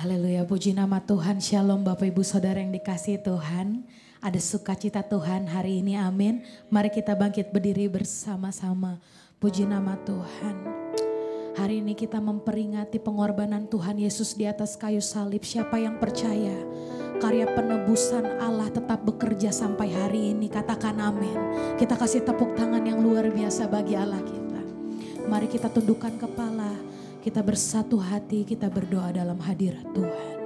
Haleluya, puji nama Tuhan. Shalom Bapak Ibu Saudara yang dikasihi Tuhan. Ada sukacita Tuhan hari ini, amin. Mari kita bangkit berdiri bersama-sama. Puji nama Tuhan. Hari ini kita memperingati pengorbanan Tuhan Yesus di atas kayu salib. Siapa yang percaya karya penebusan Allah tetap bekerja sampai hari ini, katakan amin. Kita kasih tepuk tangan yang luar biasa bagi Allah kita. Mari kita tundukkan kepala, kita bersatu hati, kita berdoa dalam hadirat Tuhan.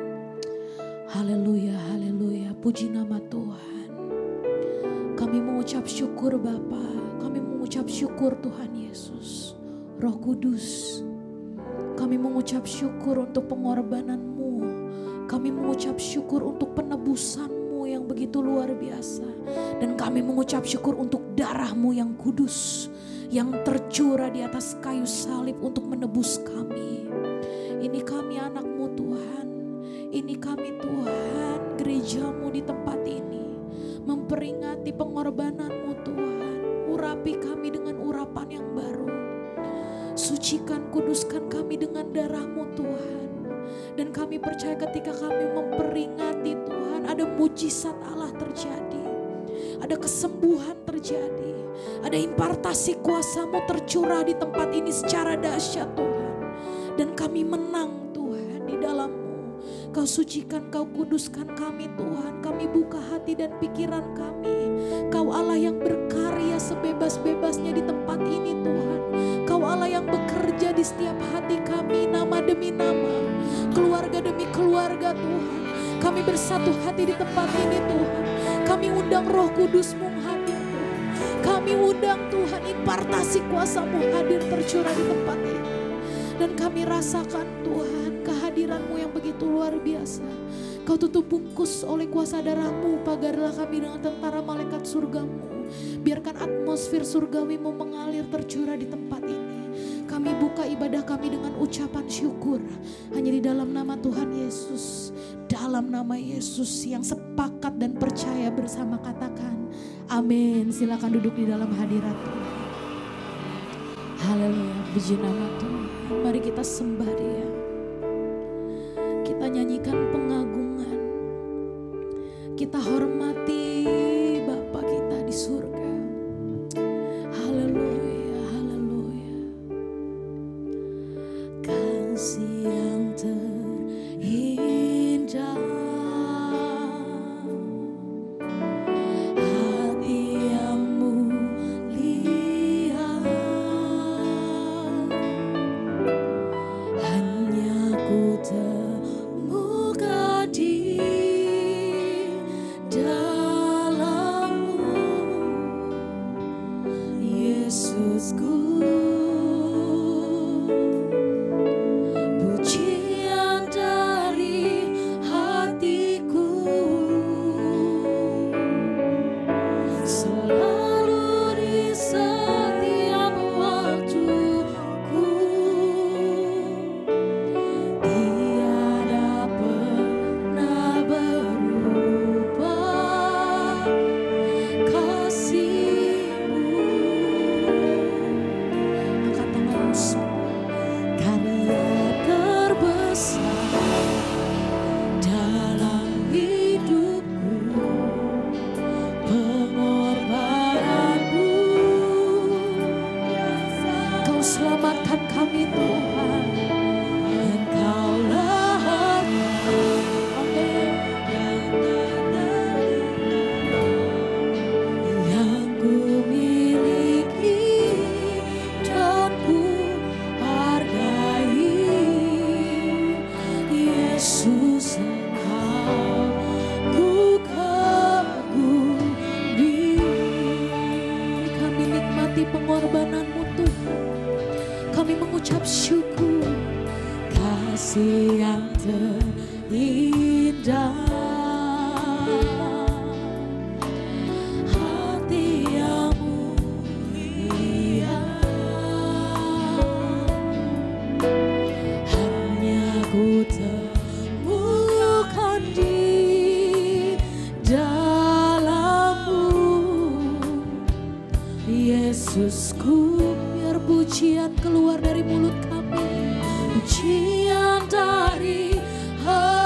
Haleluya, haleluya, puji nama Tuhan. Kami mengucap syukur Bapa, kami mengucap syukur Tuhan Yesus. Roh Kudus, kami mengucap syukur untuk pengorbanan-Mu. Kami mengucap syukur untuk penebusan-Mu yang begitu luar biasa. Dan kami mengucap syukur untuk darah-Mu yang kudus, yang tercurah di atas kayu salib untuk menebus kami. Ini kami anak-Mu Tuhan. Ini kami Tuhan, gereja-Mu di tempat ini. Memperingati pengorbanan-Mu Tuhan. Urapi kami dengan urapan yang baru. Sucikan, kuduskan kami dengan darah-Mu Tuhan. Dan kami percaya ketika kami memperingati Tuhan, ada mujizat Allah terjadi. Ada kesembuhan terjadi. Ada impartasi kuasa-Mu tercurah di tempat ini secara dahsyat Tuhan. Dan kami menang Tuhan di dalam-Mu. Kau sucikan, Kau kuduskan kami Tuhan. Kami buka hati dan pikiran kami. Kau Allah yang berkarya sebebas-bebasnya di tempat ini Tuhan. Kau Allah yang bekerja di setiap hati kami, nama demi nama, keluarga demi keluarga Tuhan. Kami bersatu hati di tempat ini Tuhan. Kami undang Roh Kudus-Mu hadir Tuhan. Kami undang Tuhan, impartasi kuasa-Mu hadir tercurah di tempat ini. Dan kami rasakan Tuhan kehadiran-Mu yang begitu luar biasa. Kau tutup bungkus oleh kuasa darah-Mu, pagarlah kami dengan tentara malaikat surga-Mu. Biarkan atmosfer surgawi-Mu mengalir tercurah di tempat ini. Kami buka ibadah kami dengan ucapan syukur. Hanya di dalam nama Tuhan Yesus. Dalam nama Yesus yang sepakat dan percaya bersama katakan amin. Silakan duduk di dalam hadirat Tuhan. Haleluya, puji nama Tuhan. Mari kita sembah Dia. Kita nyanyikan pengagungan. Kita hormati Bapa kita di surga. Haleluya, haleluya. Kasih yang terindah, hati yang mulia, hanya ku temukan di dalam-Mu, Yesusku. Pujian dari hatiku, selalu di setiap waktuku. Tiada pernah berubah kasih-Mu. Angkat tanganmu semua. Karya terbesar dalam hidupku, pengorbanan-Mu. Kau selamatkan kami Tuhan. Engkaulah harta yang ku miliki dan ku hargai. Yesus, Engkau ku kagumi. Kami nikmati pengorbanan-Mu Tuhan. Kami mengucap syukur. Kasih yang terindah, hati yang mulia, hanya ku temukan di dalam-Mu, Yesusku. Biar pujian keluar dari mulut kami, pujian dari hati.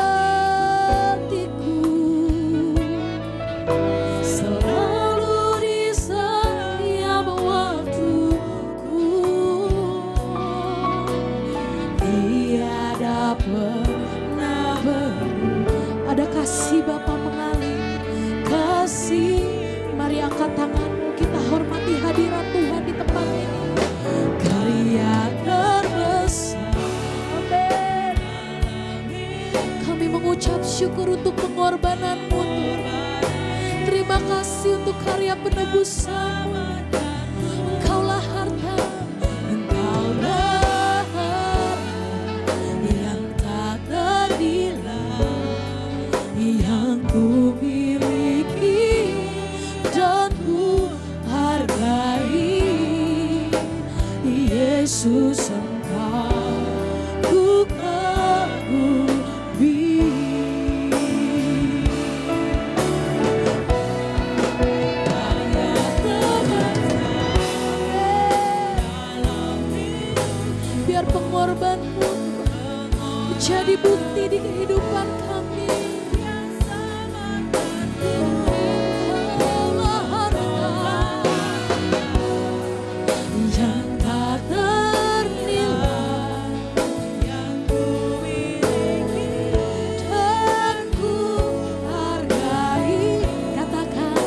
selamatkanku. Engkaulah harta, Engkaulah harta yang tak ternilai, yang ku miliki dan ku hargai. Yesus, Engkau ku kagumi. Biar pengorbanmu menjadi bukti di kehidupan kami. Engkaulah harta yang tak ternilai, yang ku miliki dan ku hargai. Katakan,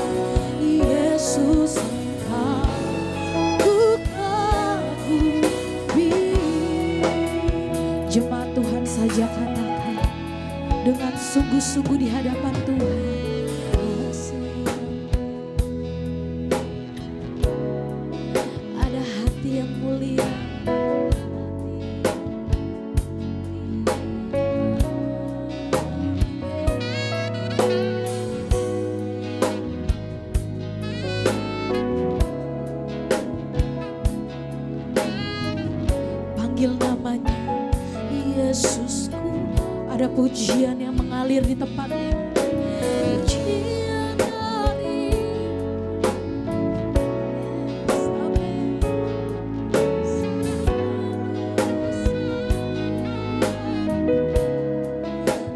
Yesus, Engkau ku kagumi. Jemaat Tuhan saja katakan dengan sungguh-sungguh di hadapan Tuhan. Ada hati yang mulia. Panggil namanya, Yesusku. Ada pujian yang mengalir di tempat ini. Pujian dari Yesus. Amin.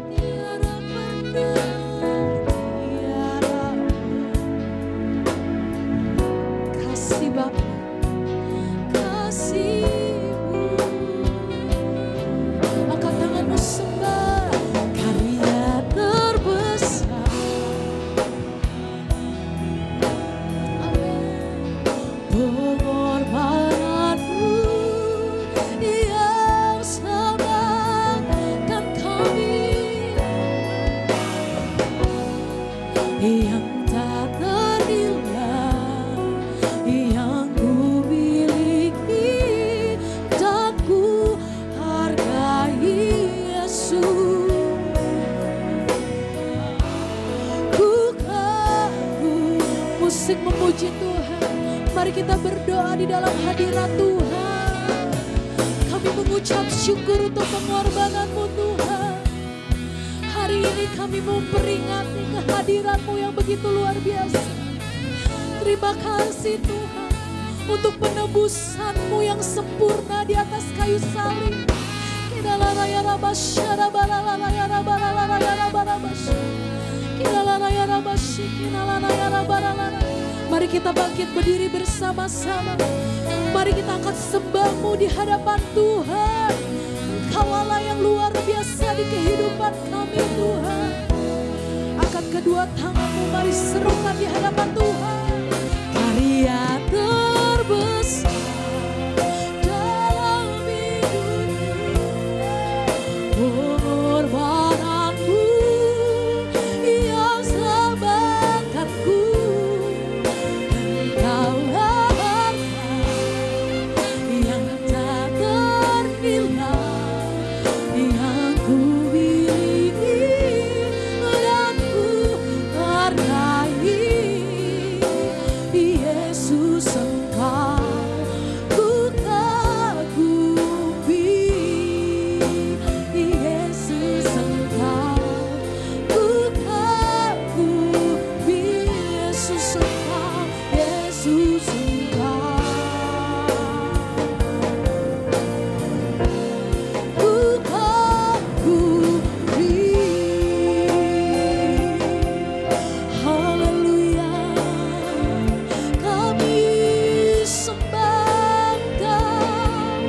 Tiada pernah, tiada kasih Bapa, kasih-Mu. Angkat tanganmu sembah, karya terbesar. Amin. Pengorbananmu yang selamatkan kami, yang tak ternilai, yang ku miliki dan ku hargai. Yesus, ku kagumi. Musik memuji Tuhan. Mari kita berdoa di dalam hadirat Tuhan. Kami mengucap syukur untuk pengorbanan-Mu Tuhan. Hari ini kami memperingati kehadiran-Mu yang begitu luar biasa. Terima kasih Tuhan untuk penebusan-Mu yang sempurna di atas kayu salib. Mari kita bangkit berdiri bersama-sama. Mari kita angkat sembah-Mu di hadapan Tuhan. Engkau Allah yang luar biasa di kehidupan kami Tuhan. Angkat kedua tanganmu, mari serukan di hadapan Tuhan. Karya terbesar dalam hidupku, pengorbananmu yang selamatkanku. Engkaulah harta yang tak ternilai, yang ku miliki dan ku hargai. Yesus, Engkau ku kagumi. Yesus, Engkau ku kagumi. Yesus, Engkau, Yesus, Engkau ku kagumi. Haleluya, kami sembah Engkau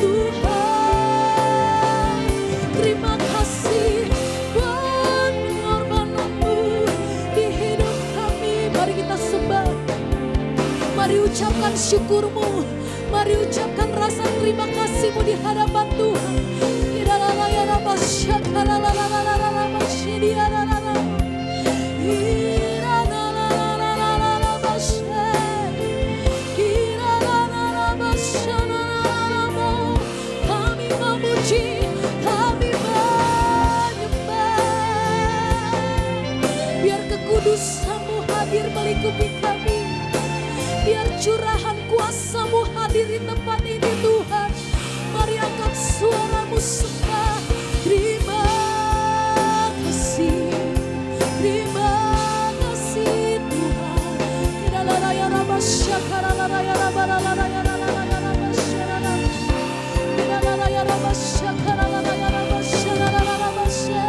Tuhan. Terima kasih buat pengorbanan-Mu di hidup kami. Mari kita sembah. Mari ucapkan syukur-Mu. Mari ucapkan rasa terima kasih-Mu di hadapan Tuhan. curahan kuasa-Mu hadir di tempat ini Tuhan. Mari angkat suaramu sembah. Terima kasih, terima kasih Tuhan. Kidalaraya rabasyakararaya rabararaya rararaya kidalaraya rabasyakararaya rabasyakararaya rabasyakararaya.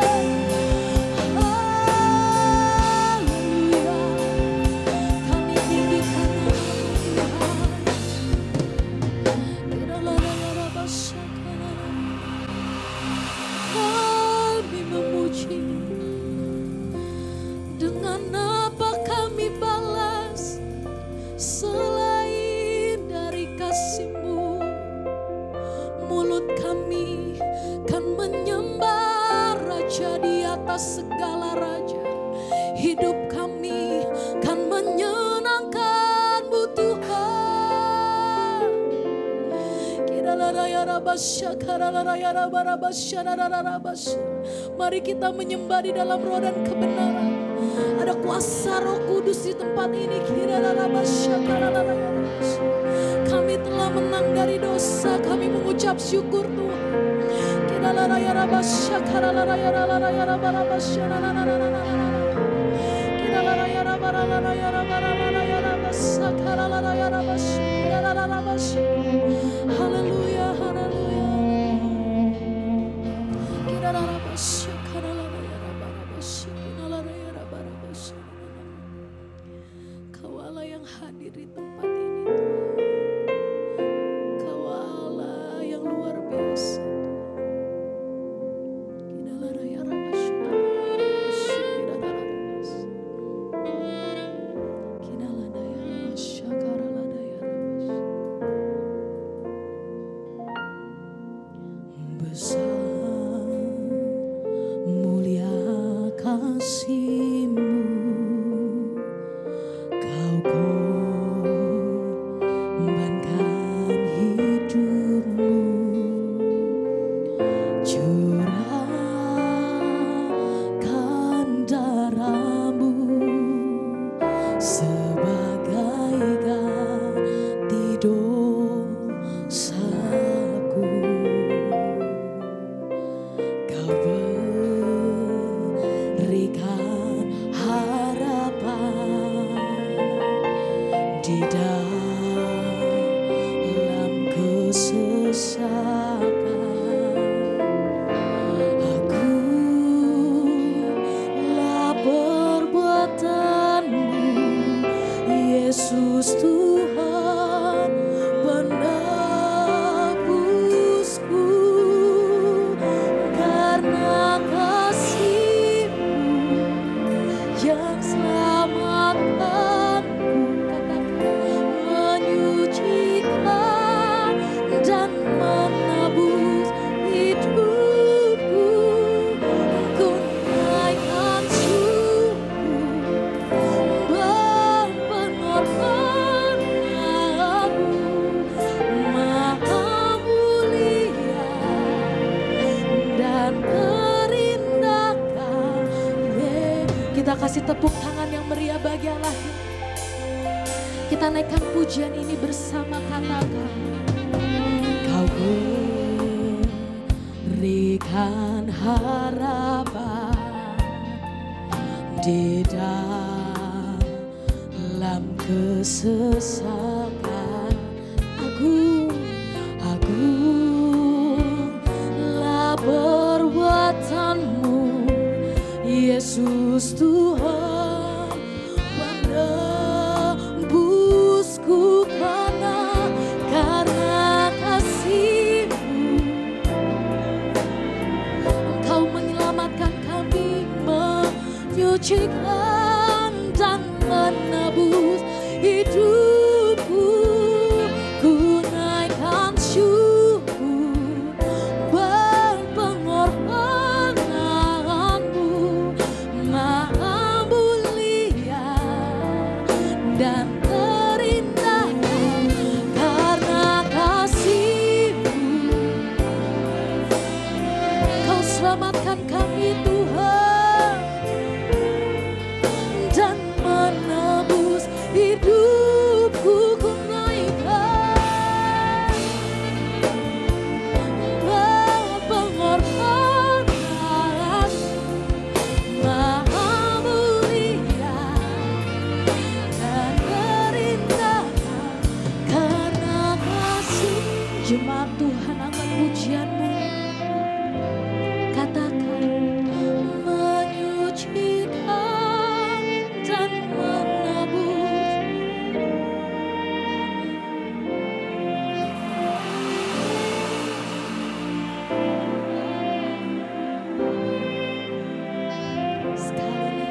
Segala raja, hidup kami kan menyenangkan-Mu Tuhan. Mari kita menyembah di dalam roh dan kebenaran. Ada kuasa Roh Kudus di tempat ini. Kami telah menang dari dosa, kami mengucap syukur Tuhan. Haleluya, haleluya. Kau Allah yang hadir di tempat ini. Kau Allah yang luar biasa. Kita kasih tepuk tangan yang meriah bagi Allah. Kita naikkan pujian ini bersama, katakan Kau berikan harapan di dalam kesesakan. Agunglah perbuatan-Mu Yesus Tuhan, menembusku karena kasih-Mu. Engkau menyelamatkan kami, menyucikan dan menebus hidupku. Ku naikkan syukur berpengorbanan-Mu, Maha mulia dan terindah karena kasih-Mu. Kau selamatkan kami Tuhan, Jemaat Tuhan angkat pujianmu. Katakan menyucikan dan menebus. Sekali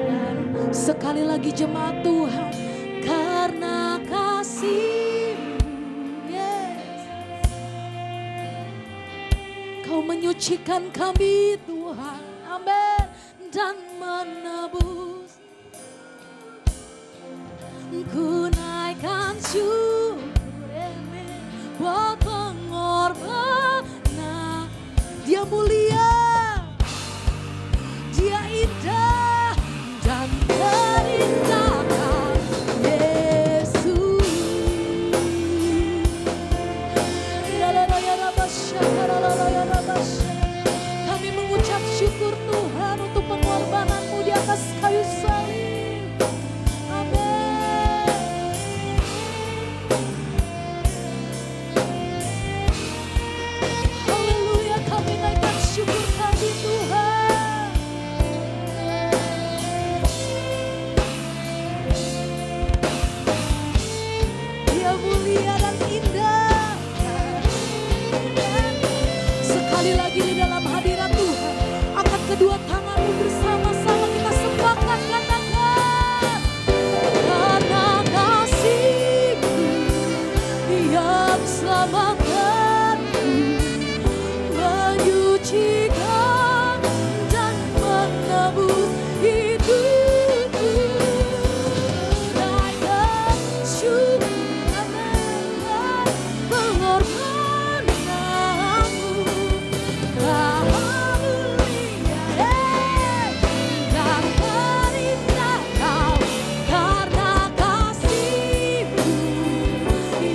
dan sekali lagi jemaat Tuhan, karena kasih-Mu, yes, Kau menyucikan kami Tuhan, amin, dan menebus. Ku naikkan syukur, amin, buat pengorbanan. Dia mulia, Dia indah dan terindah, Yesus. Kami mengucap syukur Tuhan untuk pengorbanan-Mu di atas kayu salib. Amin. Haleluya, kami naikkan syukur kami Tuhan. Dia mulia dan indah. Sekali lagi di dalam hadirat Tuhan, angkat kedua tanganmu bersama-sama kita sembahkan, katakan, karena kasih-Mu yang selamatkanku, menyucikan dan menebus hidupku. Naikkan syukur dan pengorbanan-Mu, Maha mulia, dan terindah Kau, karena kasih-Mu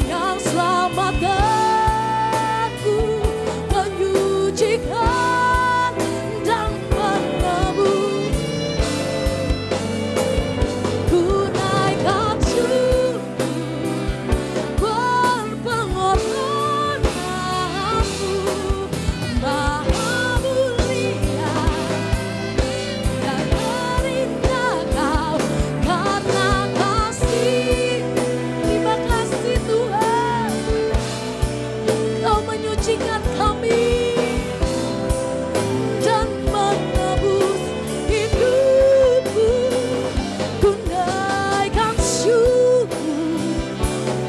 yang selamatkanku, menyucikan dan menebus. Ku naikkan syukur berpengorbanan-Mu, Maha mulia dan terindah Kau, karena kasih. Terima kasih Tuhan, Kau menyucikan kami dan menebus hidupku. Ku naikkan syukur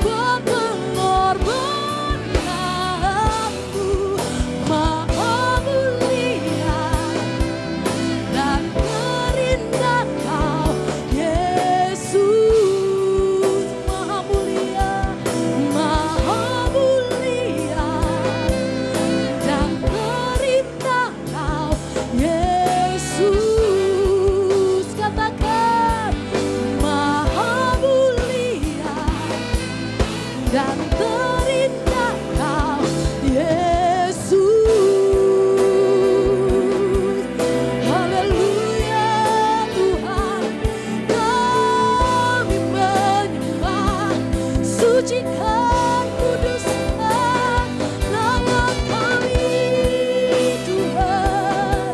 buat pengorbanan-Mu, Maha mulia dan terindah Kau, Yesus. Maha mulia, Maha mulia dan terindah Kau, Yesus. Katakan, Maha mulia dan terindah Kau, Yesus. Haleluya Tuhan, kami menyembah, sucikan, kuduskan nama kami Tuhan.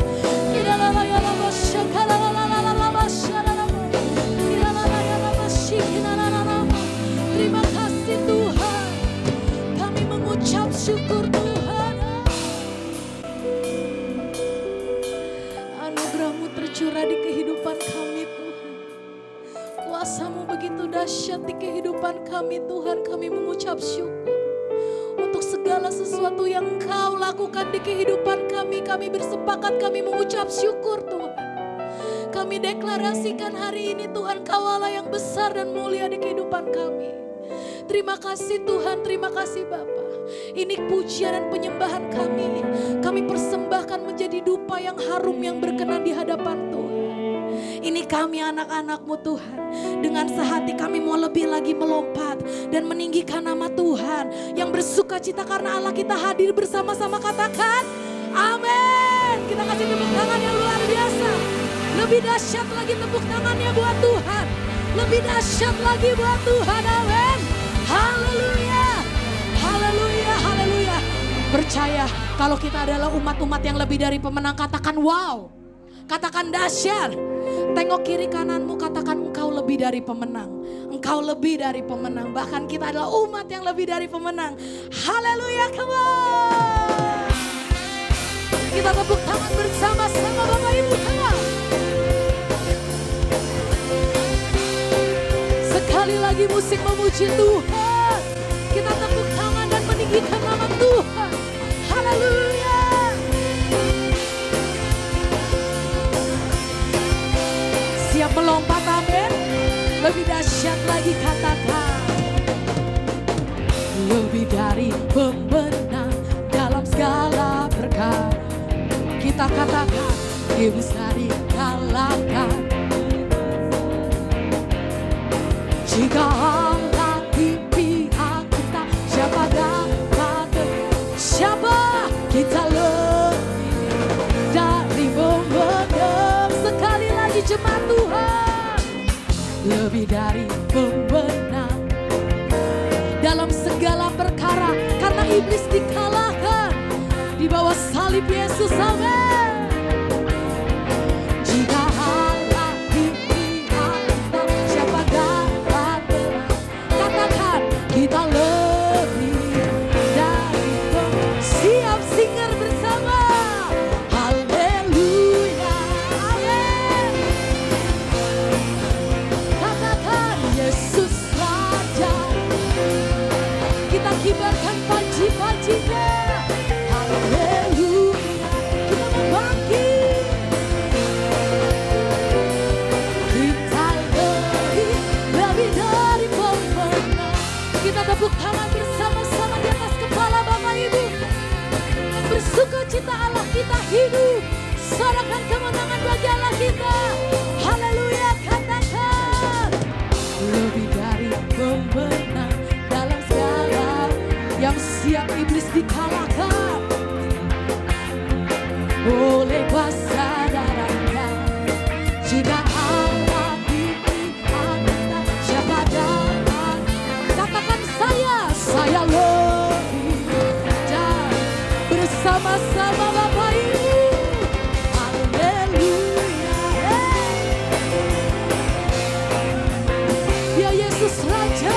Terima kasih Tuhan, kami mengucap syukur Tuhan. Anugerah-Mu tercurah di kehidupan kami Tuhan. Kuasa-Mu begitu dahsyat di kehidupan kami Tuhan. Kami mengucap syukur untuk segala sesuatu yang Engkau lakukan di kehidupan kami. Kami bersepakat, kami mengucap syukur Tuhan. Kami deklarasikan hari ini Tuhan, Kau Allah yang besar dan mulia di kehidupan kami. Terima kasih Tuhan, terima kasih Bapa. Ini pujian dan penyembahan kami. Kami persembahkan menjadi dupa yang harum yang berkenan di hadapan Tuhan. Ini kami anak-anak-Mu Tuhan. Dengan sehati kami mau lebih lagi melompat dan meninggikan nama Tuhan yang bersuka cita karena Allah kita hadir bersama-sama. Katakan amin. Kita kasih tepuk tangan yang luar biasa. Lebih dahsyat lagi tepuk tangannya buat Tuhan. Lebih dahsyat lagi buat Tuhan, amin. Haleluya, haleluya, haleluya. Percaya kalau kita adalah umat-umat yang lebih dari pemenang, katakan wow. Katakan dahsyat. Tengok kiri kananmu, katakan engkau lebih dari pemenang. Engkau lebih dari pemenang. Bahkan kita adalah umat yang lebih dari pemenang. Haleluya, come on. Kita tepuk tangan bersama-sama Bapak Ibu, come on. Sekali lagi musik memuji Tuhan. Kita tepuk tangan dan meninggikan nama Tuhan. Haleluya. Siap melompat, amin. Lebih dahsyat lagi katakan. Lebih dari pemenang dalam segala perkara. Kita katakan, Dia bisa dikalahkan. Jika Allah di pihak kita, siapa dapat? Siapa kita lebih dari pemenang? Sekali lagi jemaat Tuhan, lebih dari pemenang dalam segala perkara, karena iblis dikalahkan di bawah salib Yesus, amin. Jika Allah di pihak kita, siapa dapat menang? Katakan, kita lebih dari pemenang. Siap singer bersama. Haleluya, amin. Katakan, Yesus Raja. Kita kibarkan panji-panjinya. Haleluya, kita membangkit. Kita lebih dari pemenang. Kita tepuk tangan bersama-sama di atas kepala Bapak Ibu. Bersukacita Allah kita hidup. Sorakan kemenangan bagi Allah kita. Haleluya, katakan. Lebih dari pemenang dalam segala yang siap iblis dikalahkan oleh kuasa darahnya. Jika Allah di pihak kita, siapa dapat? Katakan saya lebih dari. Bersama-sama Bapak Ibu. Haleluya, ya Yesus Raja.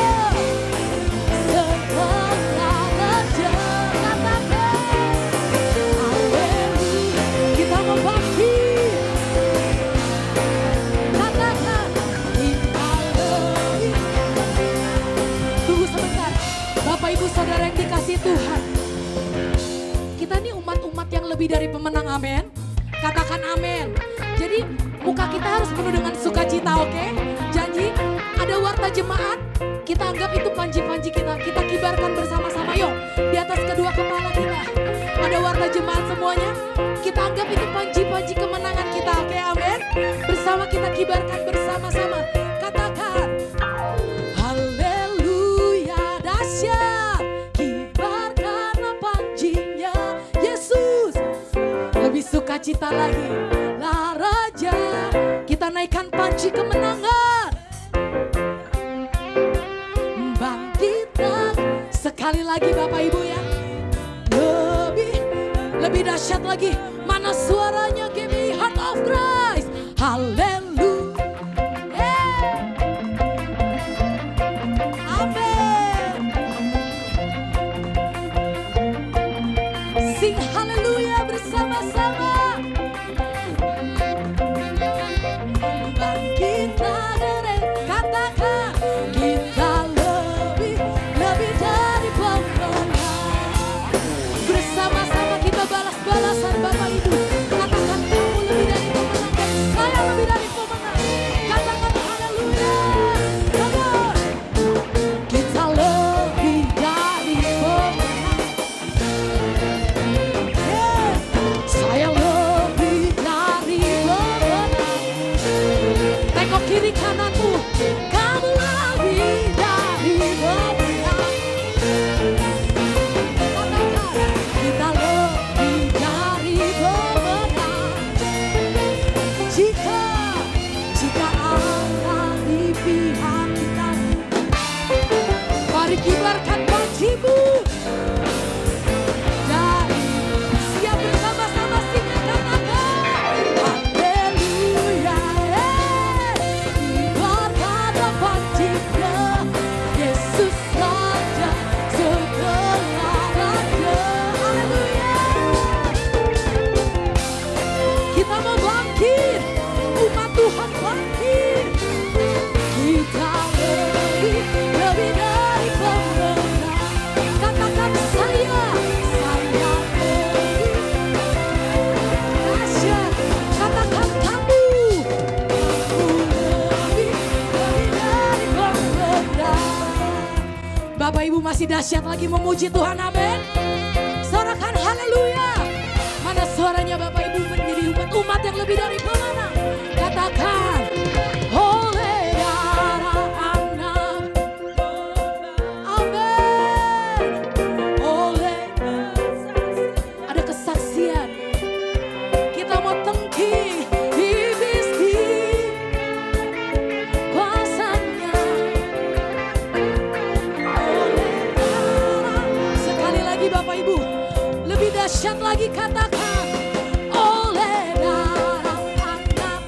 Saudara yang dikasih Tuhan, kita ini umat-umat yang lebih dari pemenang, amin. Katakan amin. Jadi muka kita harus penuh dengan sukacita, oke? Janji, ada warta jemaat, kita anggap itu panji-panji kita. Kita kibarkan bersama-sama, yuk. Di atas kedua kepala kita. Ada warta jemaat semuanya, kita anggap itu panji-panji kemenangan kita, oke, amin. Bersama kita kibarkan bersama-sama. Katakan, haleluya, dahsyat. Sukacita lagi, lah Raja. Kita naikkan panji kemenangan. Bangkitlah sekali lagi Bapak Ibu ya. Lebih dahsyat lagi. Mana suaranya? Give me heart of Christ. Haleluya. Amin. Sing haleluya bersama-sama. Balas-balasan Bapak Ibu. Katakan Bapak Ibu masih dahsyat lagi memuji Tuhan, amin. Sorakan haleluya. Mana suaranya Bapak Ibu menjadi umat yang lebih dari pemenang. Katakan, oleh darah anak, amin. Oleh ada kesaksian, kita mau tengki iblis di kuasanya. Oleh darah, sekali lagi Bapak Ibu, lebih dahsyat lagi katakan, oleh darah anak.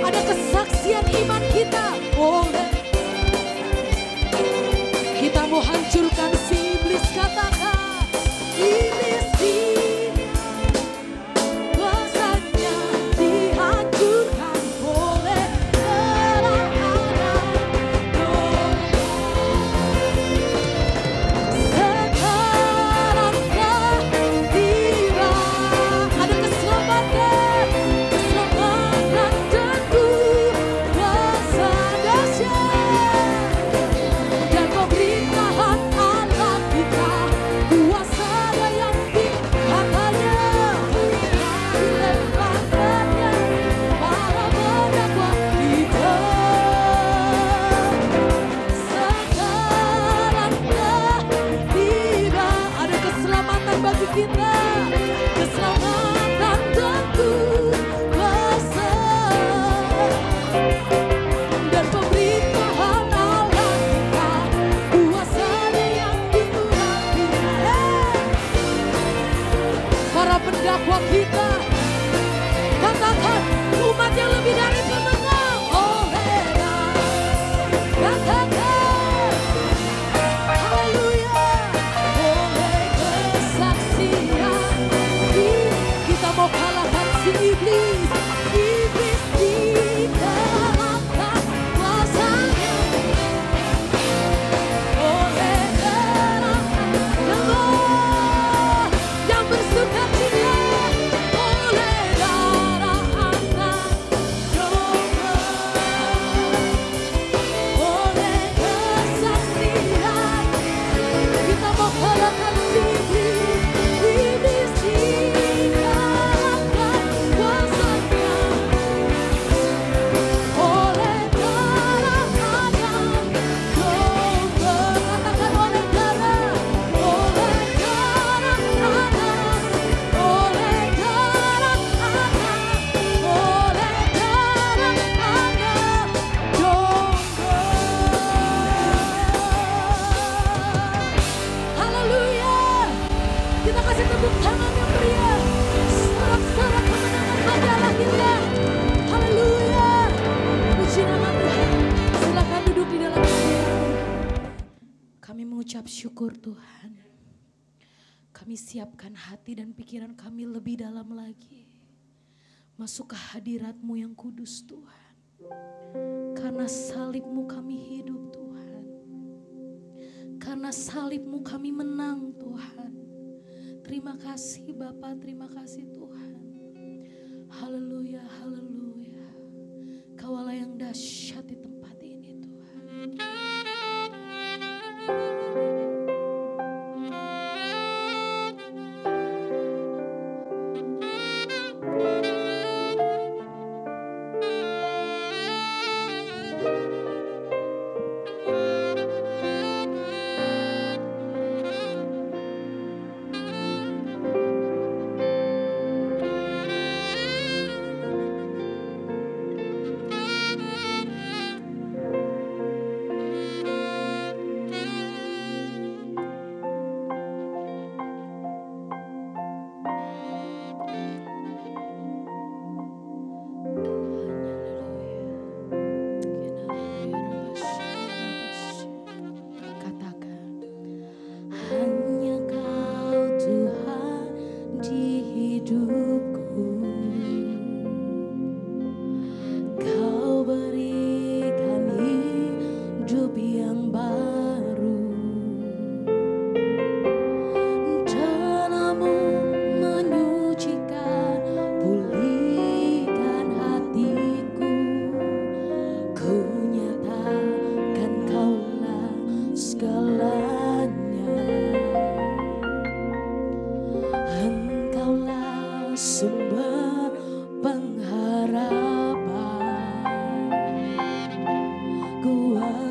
Ada kesaksian iman kita, oleh kita mau hancurkan si iblis, katakan iblis di kuasanya dihancurkan oleh darah anak. Sekarang telah tiba, ada keselamatan, keselamatan tentu kuasa dahsyat dan pemerintahan Allah kita, kuasa yang katanya dilemparkannya para pendakwa kita. Sekarang telah tiba, ada keselamatan bagi kita, keselamatan tentu kuasa dan pemerintahan Allah kita, kuasanya yang diurapi. Para pendakwa kita, katakan umat yang lebih dari pemenang. Oleh katakan haleluya. Oleh kesaksian kita mau kalahkan si iblis. Iblis dikalahkan kuasanya. Oleh darah yang bersuka cita, oleh darah anak domba, oleh kesaksian kita mau kalahkan si iblis. Iblis dikalahkan kuasanya. Oleh darah anak domba, katakan oleh darah anak, oleh darah anak, oleh darah anak domba. Haleluya. Kita kasih tepuk tangan yang meriah. Sorak-sorak kemenangan bagi Allah kita. Haleluya. Puji nama Tuhan. Silakan duduk di dalam hadirat. Kami mengucap syukur Tuhan. Kami siapkan hati dan pikiran kami lebih dalam lagi. Masuk ke hadirat-Mu yang kudus Tuhan. Karena salib-Mu kami hidup Tuhan. Karena salib-Mu kami menang Tuhan. Terima kasih Bapa, terima kasih Tuhan. Haleluya, haleluya. Kaulah yang dahsyat di tempat ini Tuhan.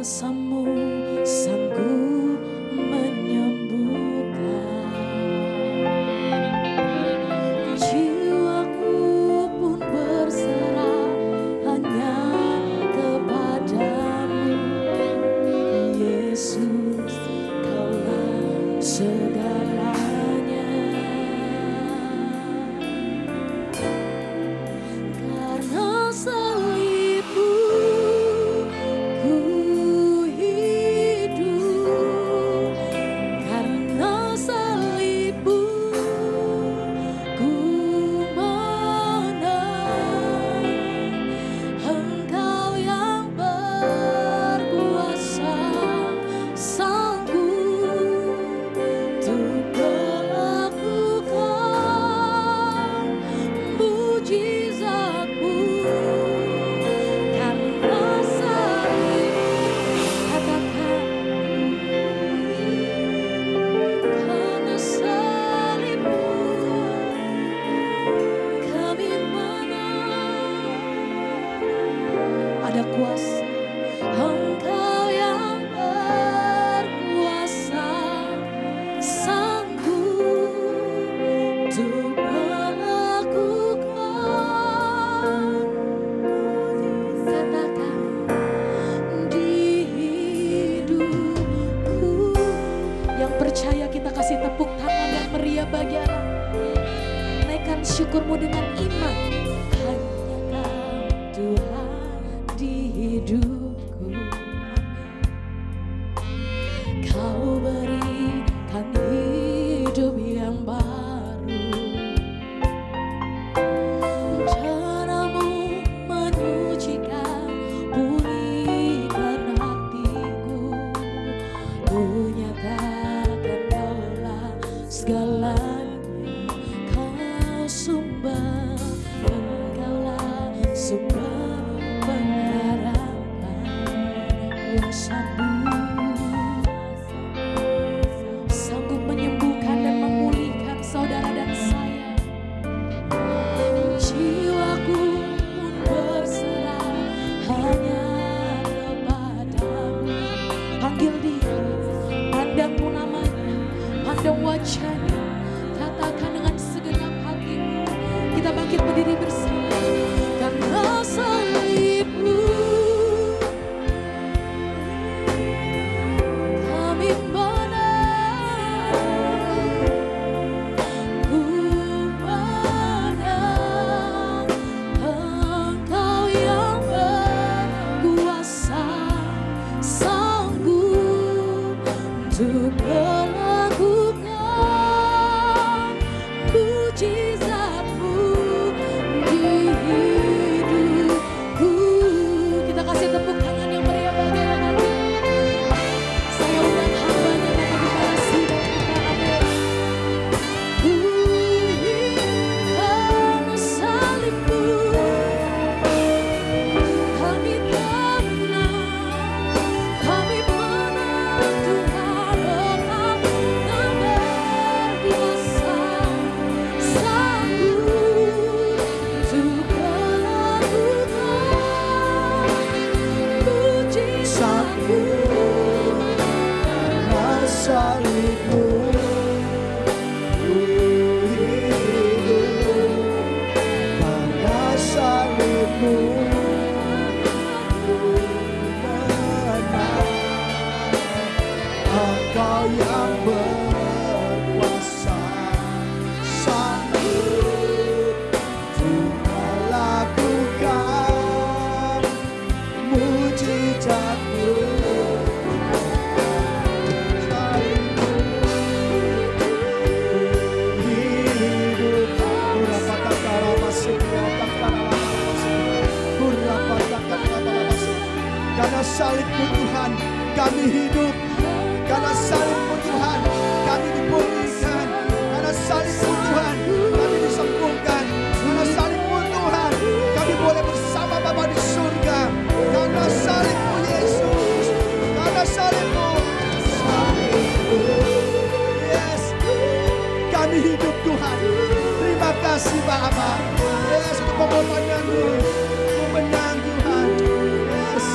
kuasa-Mu sanggup menyembuhkan. Jiwaku pun berserah hanya kepadamu, Yesus, Kaulah segalanya. Karena salib-Mu ku hidup, karena salib-Mu ku menang. Engkau yang berkuasa sanggup untuk melakukan mujizat-Mu. Karena salib, katakan, karena salib-Mu kami menang. Ada kuasa, Engkau yang berkuasa sanggup untuk melakukan. Katakan, di hidupku. Yang percaya kita kasih tepuk tangan yang meriah bagi Allah. Naikkan syukurmu dengan iman. Hanya Kau Tuhan di hidupku. Kau berikan hidup yang baru. Cara-Mu menyucikan, pulihkan hatiku. Ku nyatakan Kaulah segalanya. Kau sumber, Engkaulah sumber pengharapan. Kuasa-Mu sanggup menyembuhkan dan memulihkan saudara dan saya. Jiwaku pun berserah hanya kepadamu. Panggil Dia, pandangmu namanya, pandang wajahnya. Katakan dengan segenap hatimu. Kita bangkit berdiri bersama. Karena salib-Mu kami menang. Ku menang. Engkau yang berkuasa sanggup untuk melakukan mujizat-Mu di hidupku. Kita kasih tepuk tangan yang meriah bagi Allah. Saya undang hamba-Nya Bapak Kepala Sidang kita, amin. Karena salib-Mu kami menang, kami menang. Tuhan Engkau yang berkuasa sanggup untuk melakukan mujizat-Mu. Karena salib-Mu ku hidup, karena salib-Mu ku menang. Engkau yang berkuasa sanggup untuk melakukan mujizat-Mu. Karena salib-Mu Tuhan kami hidup, karena salib-Mu Tuhan kami dipulihkan, karena salib-Mu Tuhan kami disembuhkan, karena salib-Mu Tuhan kami boleh bersama Bapa di surga. Karena salib-Mu Yesus, karena salib-Mu, yes, kami hidup Tuhan. Terima kasih Bapa, yes, untuk pengorbanan-Mu, ku menang Tuhan, yes.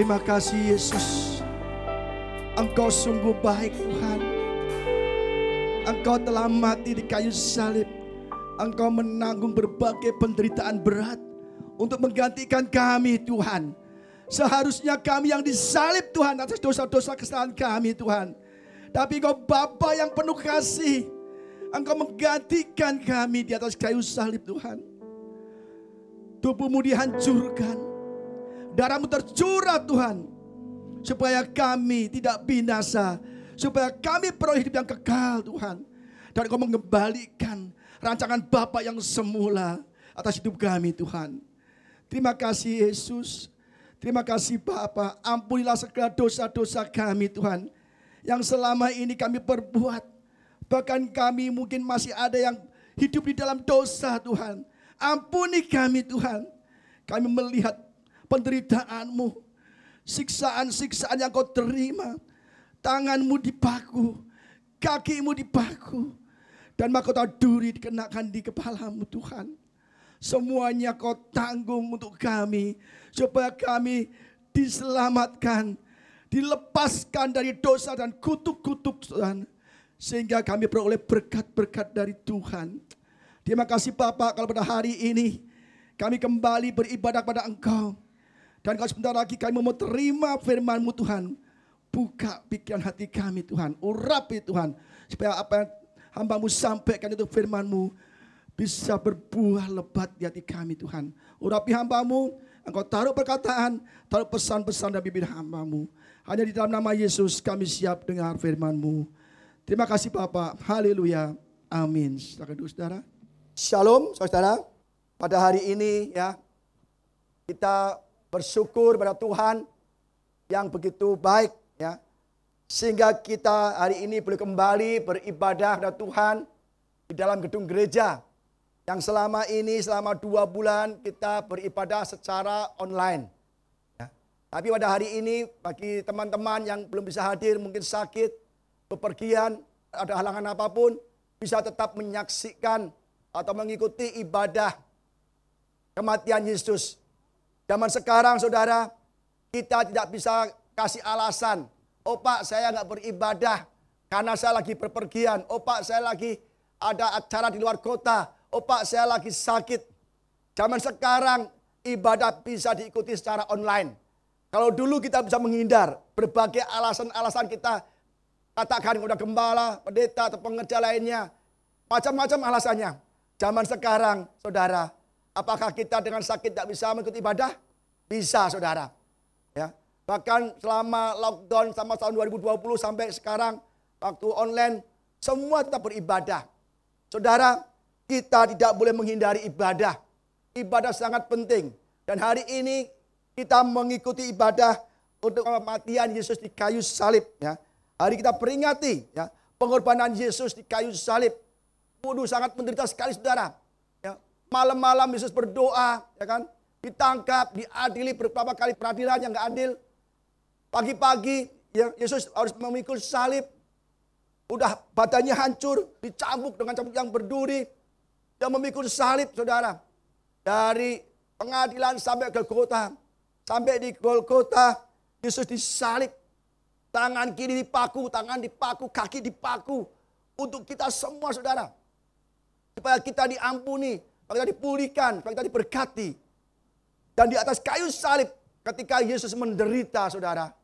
Terima kasih Yesus. Engkau sungguh baik Tuhan. Engkau telah mati di kayu salib. Engkau menanggung berbagai penderitaan berat untuk menggantikan kami Tuhan. Seharusnya kami yang disalib Tuhan atas dosa-dosa kesalahan kami Tuhan. Tapi Engkau Bapa yang penuh kasih. Engkau menggantikan kami di atas kayu salib Tuhan. Tubuhmu dihancurkan. Darahmu tercurah Tuhan. Supaya kami tidak binasa. Supaya kami peroleh hidup yang kekal Tuhan. Dan Engkau mengembalikan rancangan Bapa yang semula atas hidup kami Tuhan. Terima kasih Yesus. Terima kasih Bapa. Ampunilah segala dosa-dosa kami Tuhan. Yang selama ini kami perbuat. Bahkan kami mungkin masih ada yang hidup di dalam dosa Tuhan. Ampuni kami Tuhan. Kami melihat penderitaan-Mu. Siksaan-siksaan yang Kau terima. Tangan-Mu dipaku. Kaki-Mu dipaku. Dan mahkota duri dikenakan di kepala-Mu Tuhan. Semuanya Kau tanggung untuk kami. Supaya kami diselamatkan. Dilepaskan dari dosa dan kutuk-kutuk Tuhan. Sehingga kami peroleh berkat-berkat dari Tuhan. Terima kasih Bapak kalau pada hari ini kami kembali beribadah kepada Engkau. Dan kalau sebentar lagi kami mau terima firman-Mu Tuhan. Buka pikiran hati kami Tuhan. Urapi Tuhan. Supaya apa yang hamba-Mu sampaikan itu firman-Mu bisa berbuah lebat di hati kami Tuhan. Urapi hamba-Mu. Engkau taruh perkataan, taruh pesan-pesan dari bibir hamba-Mu. Hanya di dalam nama Yesus kami siap dengar firman-Mu. Terima kasih Bapak. Haleluya. Amin. Silakan saudara. Shalom saudara. Pada hari ini ya kita bersyukur pada Tuhan yang begitu baik ya. Sehingga kita hari ini boleh kembali beribadah kepada Tuhan di dalam gedung gereja. Yang selama ini, selama 2 bulan kita beribadah secara online. Ya. Tapi pada hari ini bagi teman-teman yang belum bisa hadir, mungkin sakit, bepergian, ada halangan apapun, bisa tetap menyaksikan atau mengikuti ibadah kematian Yesus. Zaman sekarang saudara, kita tidak bisa kasih alasan. Oh Pak, saya nggak beribadah karena saya lagi berpergian. Oh Pak, saya lagi ada acara di luar kota. Oh Pak, saya lagi sakit. Zaman sekarang ibadah bisa diikuti secara online. Kalau dulu kita bisa menghindar berbagai alasan-alasan kita. Katakan kepada gembala, pendeta atau pengerja lainnya. Macam-macam alasannya. Zaman sekarang saudara, apakah kita dengan sakit tidak bisa mengikuti ibadah? Bisa saudara. Ya. Bahkan selama lockdown sama tahun 2020 sampai sekarang waktu online semua tetap beribadah. Saudara, kita tidak boleh menghindari ibadah. Ibadah sangat penting. Dan hari ini kita mengikuti ibadah untuk kematian Yesus di kayu salib. Ya. Hari kita peringati ya, pengorbanan Yesus di kayu salib. Waduh, sangat menderita sekali saudara. Ya. Malam-malam Yesus berdoa, ya kan? Ditangkap, diadili beberapa kali peradilan yang gak adil. Pagi-pagi ya, Yesus harus memikul salib. Udah badannya hancur, dicambuk dengan cambuk yang berduri. Dia memikul salib saudara. Dari pengadilan sampai ke Golgota. Sampai di Golgota, Yesus disalib. Tangan kiri dipaku, tangan dipaku, kaki dipaku. Untuk kita semua saudara. Supaya kita diampuni, supaya kita dipulihkan, supaya kita diberkati. Dan di atas kayu salib, ketika Yesus menderita saudara.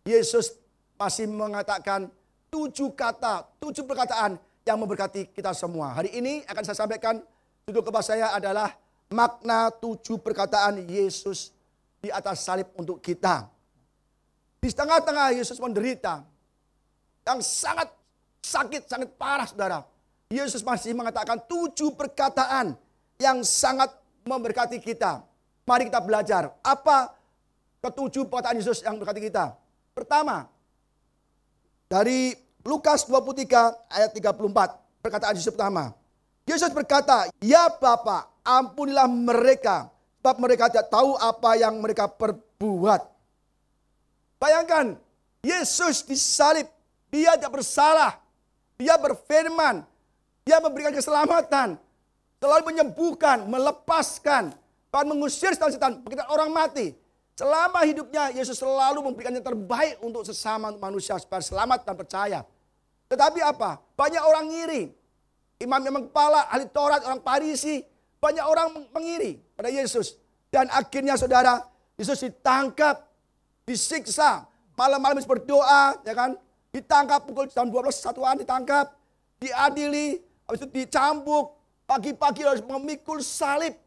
Yesus masih mengatakan 7 kata, 7 perkataan yang memberkati kita semua. Hari ini akan saya sampaikan, judul khotbah saya adalah makna 7 perkataan Yesus di atas salib untuk kita. Di tengah-tengah Yesus menderita, yang sangat sakit, sangat parah saudara. Yesus masih mengatakan 7 perkataan yang sangat memberkati kita. Mari kita belajar, apa ke-7 perkataan Yesus yang memberkati kita. Pertama, dari Lukas 23 ayat 34, perkataan Yesus pertama. Yesus berkata, ya Bapa, ampunilah mereka, sebab mereka tidak tahu apa yang mereka perbuat. Bayangkan, Yesus disalib, dia tidak bersalah, dia berfirman, dia memberikan keselamatan, selalu menyembuhkan, melepaskan, bahkan mengusir setan-setan, bangkitkan orang mati. Selama hidupnya Yesus selalu memberikan yang terbaik untuk sesama manusia supaya selamat dan percaya. Tetapi apa? Banyak orang ngiri. Imam-imam kepala, ahli Taurat, orang Farisi, banyak orang mengiri pada Yesus. Dan akhirnya saudara, Yesus ditangkap, disiksa, malam-malam berdoa, ya kan? Ditangkap pukul jam 12 satuan ditangkap, diadili, habis itu dicambuk, pagi-pagi harus memikul salib.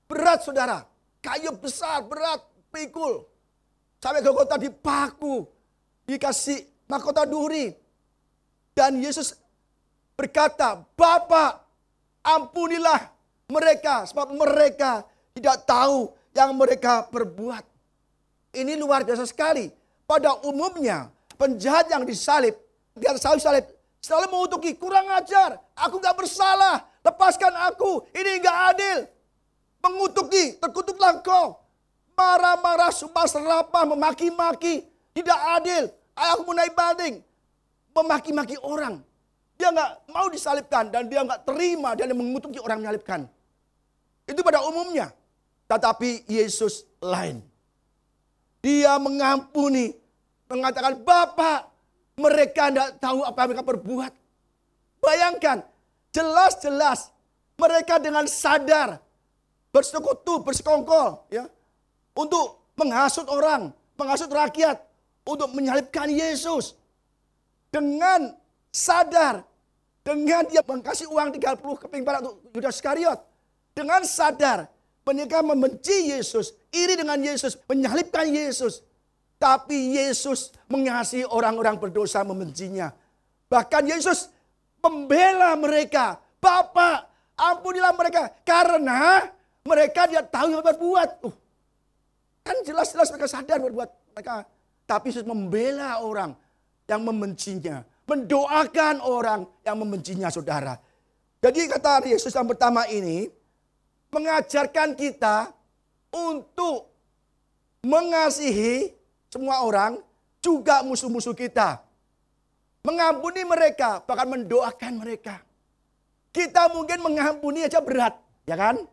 Berat saudara. Kayu besar, berat, pikul. Sampai Golgota dipaku. Dikasih mahkota duri. Dan Yesus berkata, Bapa, ampunilah mereka. Sebab mereka tidak tahu yang mereka perbuat. Ini luar biasa sekali. Pada umumnya, penjahat yang disalib, di atas salib, selalu mengutuki, kurang ajar. Aku gak bersalah, lepaskan aku. Ini gak adil. Mengutuki, terkutuklah engkau. Marah-marah, sumpah serapah, memaki-maki. Tidak adil. Aku mau naik banding. Memaki-maki orang. Dia nggak mau disalibkan. Dan dia nggak terima. Dia mengutuki orang menyalibkan. Itu pada umumnya. Tetapi Yesus lain. Dia mengampuni. Mengatakan, Bapak, mereka tidak tahu apa yang mereka perbuat. Bayangkan. Jelas-jelas. Mereka dengan sadar. Bersekutu, bersekongkol, ya, untuk menghasut orang, menghasut rakyat, untuk menyalibkan Yesus. Dengan sadar, dengan dia mengkasih uang 30 keping perak untuk Yudas Iskariot. Dengan sadar, mereka membenci Yesus, iri dengan Yesus, menyalibkan Yesus. Tapi Yesus mengasihi orang-orang berdosa membencinya. Bahkan Yesus membela mereka. Bapak, ampunilah mereka, karena mereka tidak tahu yang berbuat. Kan jelas-jelas mereka sadar berbuat mereka. Tapi Yesus membela orang yang membencinya. Mendoakan orang yang membencinya, saudara. Jadi kata Yesus yang pertama ini, mengajarkan kita untuk mengasihi semua orang, juga musuh-musuh kita. Mengampuni mereka, bahkan mendoakan mereka. Kita mungkin mengampuni aja berat, ya kan?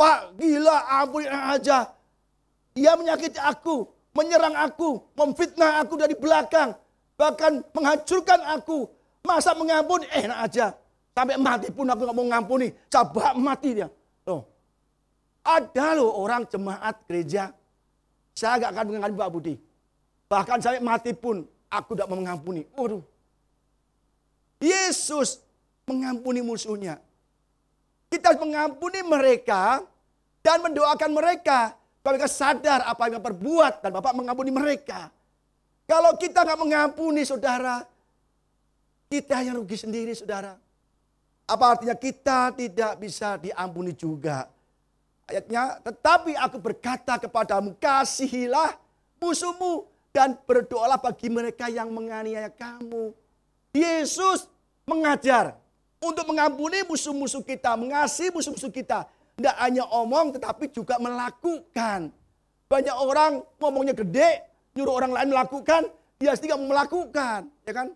Pak, gila, ampuni aja. Dia menyakiti aku, menyerang aku, memfitnah aku dari belakang. Bahkan menghancurkan aku. Masa mengampuni, enak aja. Sampai mati pun aku gak mau ngampuni. Coba mati dia. Loh. Ada loh orang jemaat gereja. Saya gak akan mengampuni Pak Budi. Bahkan sampai mati pun aku tidak mau mengampuni. Waduh. Yesus mengampuni musuhnya. Kita mengampuni mereka dan mendoakan mereka. Kalau mereka sadar apa yang perbuat dan Bapak mengampuni mereka. Kalau kita nggak mengampuni saudara, kita yang rugi sendiri saudara. Apa artinya kita tidak bisa diampuni juga. Ayatnya, tetapi aku berkata kepadamu, kasihilah musuhmu dan berdoalah bagi mereka yang menganiaya kamu. Yesus mengajar untuk mengampuni musuh-musuh kita, mengasihi musuh-musuh kita. Tidak hanya omong tetapi juga melakukan. Banyak orang ngomongnya gede, nyuruh orang lain melakukan, dia sendiri tidak mau melakukan. Ya kan?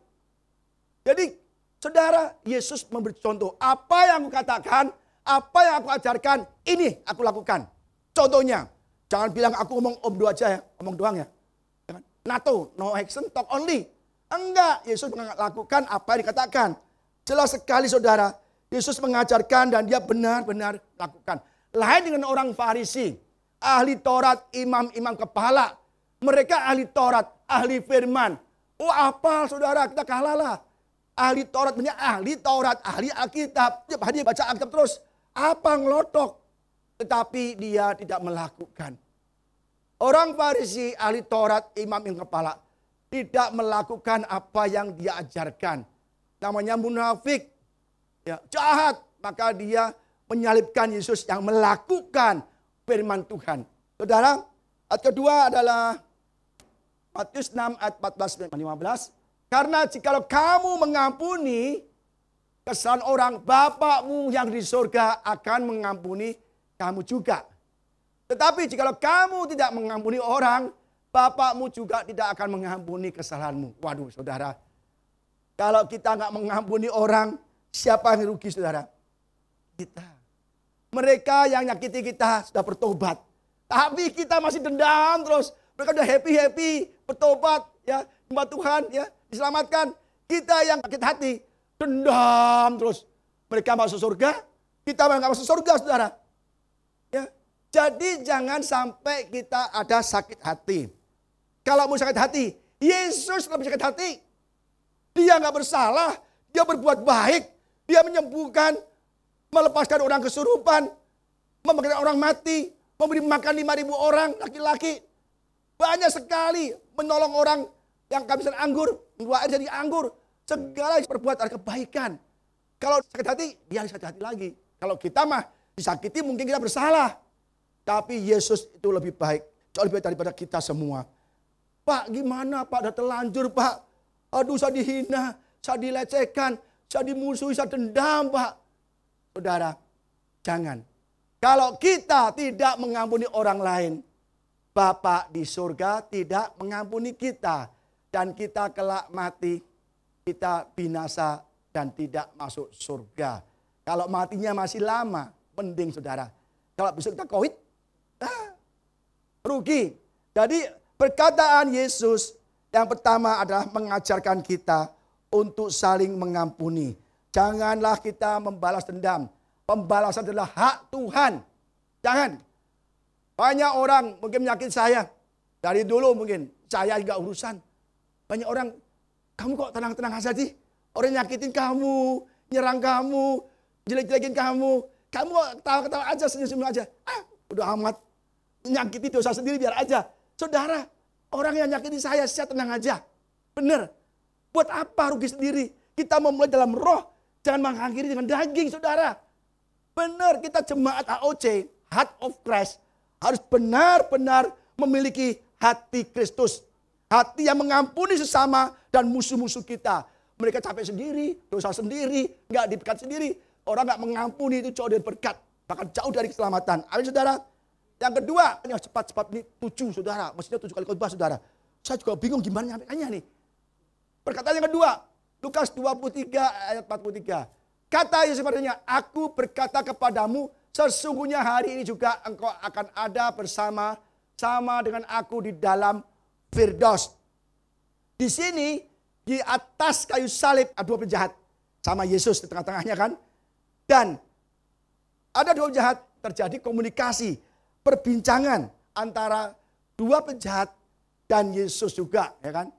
Jadi saudara, Yesus memberi contoh. Apa yang aku katakan, apa yang aku ajarkan, ini aku lakukan. Contohnya, jangan bilang aku ngomong om doang aja ya, ngomong doang ya. NATO, no action, talk only. Enggak, Yesus melakukan apa yang dikatakan. Jelas sekali saudara, Yesus mengajarkan dan dia benar-benar lakukan. Lain dengan orang Farisi, ahli Taurat, imam-imam kepala. Mereka ahli Taurat, ahli firman. Oh apa saudara, kita kalah lah. Ahli Taurat, banyak ahli Taurat, ahli Alkitab. Tiap hari baca Alkitab terus. Apa ngelotok. Tetapi dia tidak melakukan. Orang Farisi, ahli Taurat, imam-imam kepala. Tidak melakukan apa yang dia ajarkan. Namanya munafik. Ya, jahat. Maka dia menyalibkan Yesus yang melakukan firman Tuhan. Saudara, ayat kedua adalah Matius 6 ayat 14 dan 15. Karena jikalau kamu mengampuni kesalahan orang, Bapakmu yang di surga akan mengampuni kamu juga. Tetapi jikalau kamu tidak mengampuni orang, Bapakmu juga tidak akan mengampuni kesalahanmu. Waduh saudara, kalau kita nggak mengampuni orang, siapa yang rugi saudara? Kita. Mereka yang nyakiti kita sudah bertobat. Tapi kita masih dendam terus. Mereka udah happy, bertobat, ya, nyembah Tuhan, ya, diselamatkan. Kita yang sakit hati, dendam terus. Mereka masuk surga, kita malah nggak masuk surga, saudara. Ya, jadi jangan sampai kita ada sakit hati. Kalau mau sakit hati, Yesus lebih sakit hati. Dia nggak bersalah, dia berbuat baik, dia menyembuhkan, melepaskan orang kesurupan, membangkitkan orang mati, memberi makan 5.000 orang laki-laki. Banyak sekali menolong orang yang kehabisan anggur, membuat air jadi anggur. Segala perbuat ada kebaikan. Kalau sakit hati, dia sakit hati lagi. Kalau kita mah disakiti mungkin kita bersalah. Tapi Yesus itu lebih baik. Jauh lebih baik daripada kita semua. Pak gimana Pak, udah terlanjur Pak. Aduh saya dihina, saya dilecehkan, saya dimusuhi, saya dendam Pak. Saudara, jangan. Kalau kita tidak mengampuni orang lain, Bapa di surga tidak mengampuni kita. Dan kita kelak mati, kita binasa dan tidak masuk surga. Kalau matinya masih lama, mending saudara. Kalau besok kita COVID, rugi. Jadi perkataan Yesus yang pertama adalah mengajarkan kita untuk saling mengampuni. Janganlah kita membalas dendam. Pembalasan adalah hak Tuhan. Jangan. Banyak orang mungkin menyakiti saya. Dari dulu mungkin saya juga urusan. Banyak orang, kamu kok tenang-tenang aja sih? Orang nyakitin kamu, nyerang kamu, jelek-jelekin kamu. Kamu kok ketawa-ketawa aja, senyum-senyum aja. Udah amat. Menyakiti dosa sendiri biar aja. Saudara, orang yang nyakitin saya tenang aja. Benar. Buat apa rugi sendiri? Kita memulai dalam roh. Jangan mengakhiri dengan daging, saudara. Benar, kita jemaat AOC, Heart of Christ. Harus benar-benar memiliki hati Kristus. Hati yang mengampuni sesama dan musuh-musuh kita. Mereka capek sendiri, dosa sendiri, nggak diberkat sendiri. Orang nggak mengampuni itu jauh dari berkat. Bahkan jauh dari keselamatan. Amin saudara. Yang kedua, ini cepat-cepat ini 7 saudara. Maksudnya 7 kali khotbah saudara. Saya juga bingung gimana nyampaikannya nih. Perkataan yang kedua, Lukas 23 ayat 43. Kata Yesus padanya, aku berkata kepadamu, sesungguhnya hari ini juga engkau akan ada bersama dengan aku di dalam Firdaus. Di sini, di atas kayu salib ada 2 penjahat. Sama Yesus di tengah-tengahnya kan. Dan ada 2 penjahat, terjadi komunikasi, perbincangan antara 2 penjahat dan Yesus juga. Ya kan.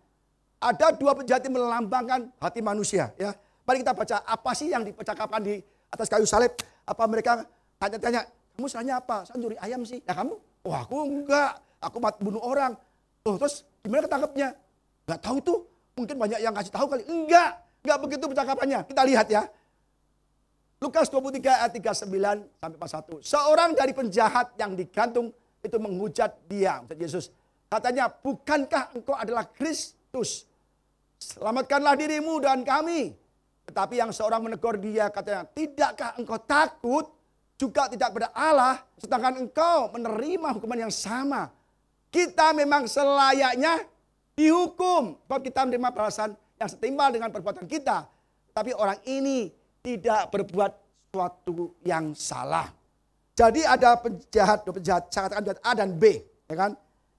Ada 2 penjahat yang melambangkan hati manusia. Ya. Mari kita baca apa sih yang dipercakapkan di atas kayu salib. Apa mereka tanya-tanya, kamu salahnya apa? Saya nyuri ayam sih. Ya kamu? Oh aku enggak. Aku bunuh orang. Oh terus gimana ketangkepnya? Enggak tahu tuh. Mungkin banyak yang kasih tahu kali. Enggak begitu percakapannya. Kita lihat ya. Lukas 23 ayat 39 sampai 41. Seorang dari penjahat yang digantung itu menghujat dia, Yesus. Katanya, bukankah engkau adalah Kristus? Selamatkanlah dirimu dan kami. Tetapi yang seorang menegur dia katanya, tidakkah engkau takut juga tidak kepada Allah, sedangkan engkau menerima hukuman yang sama. Kita memang selayaknya dihukum. Kalau kita menerima balasan yang setimpal dengan perbuatan kita. Tapi orang ini tidak berbuat sesuatu yang salah. Jadi ada penjahat, 2 penjahat, saya katakan penjahat A dan B. Ya kan?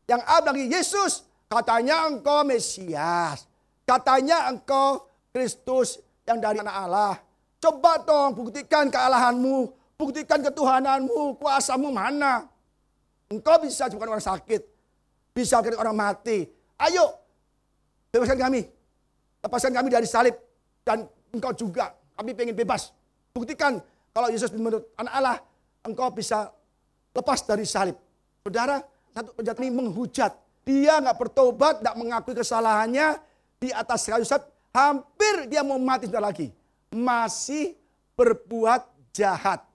Yang A bilang, Yesus, katanya engkau Mesias. Katanya engkau Kristus yang dari anak Allah. Coba dong buktikan kealahanmu, buktikan ketuhananmu, kuasamu mana. Engkau bisa sembuhkan orang sakit, bisa membuat orang mati. Ayo, bebaskan kami. Lepaskan kami dari salib. Dan engkau juga, kami pengen bebas. Buktikan kalau Yesus menurut anak Allah, engkau bisa lepas dari salib. Saudara, satu penjahat ini menghujat. Dia nggak bertobat, nggak mengakui kesalahannya di atas kayu salib. Hampir dia mau mati sudah lagi. Masih berbuat jahat.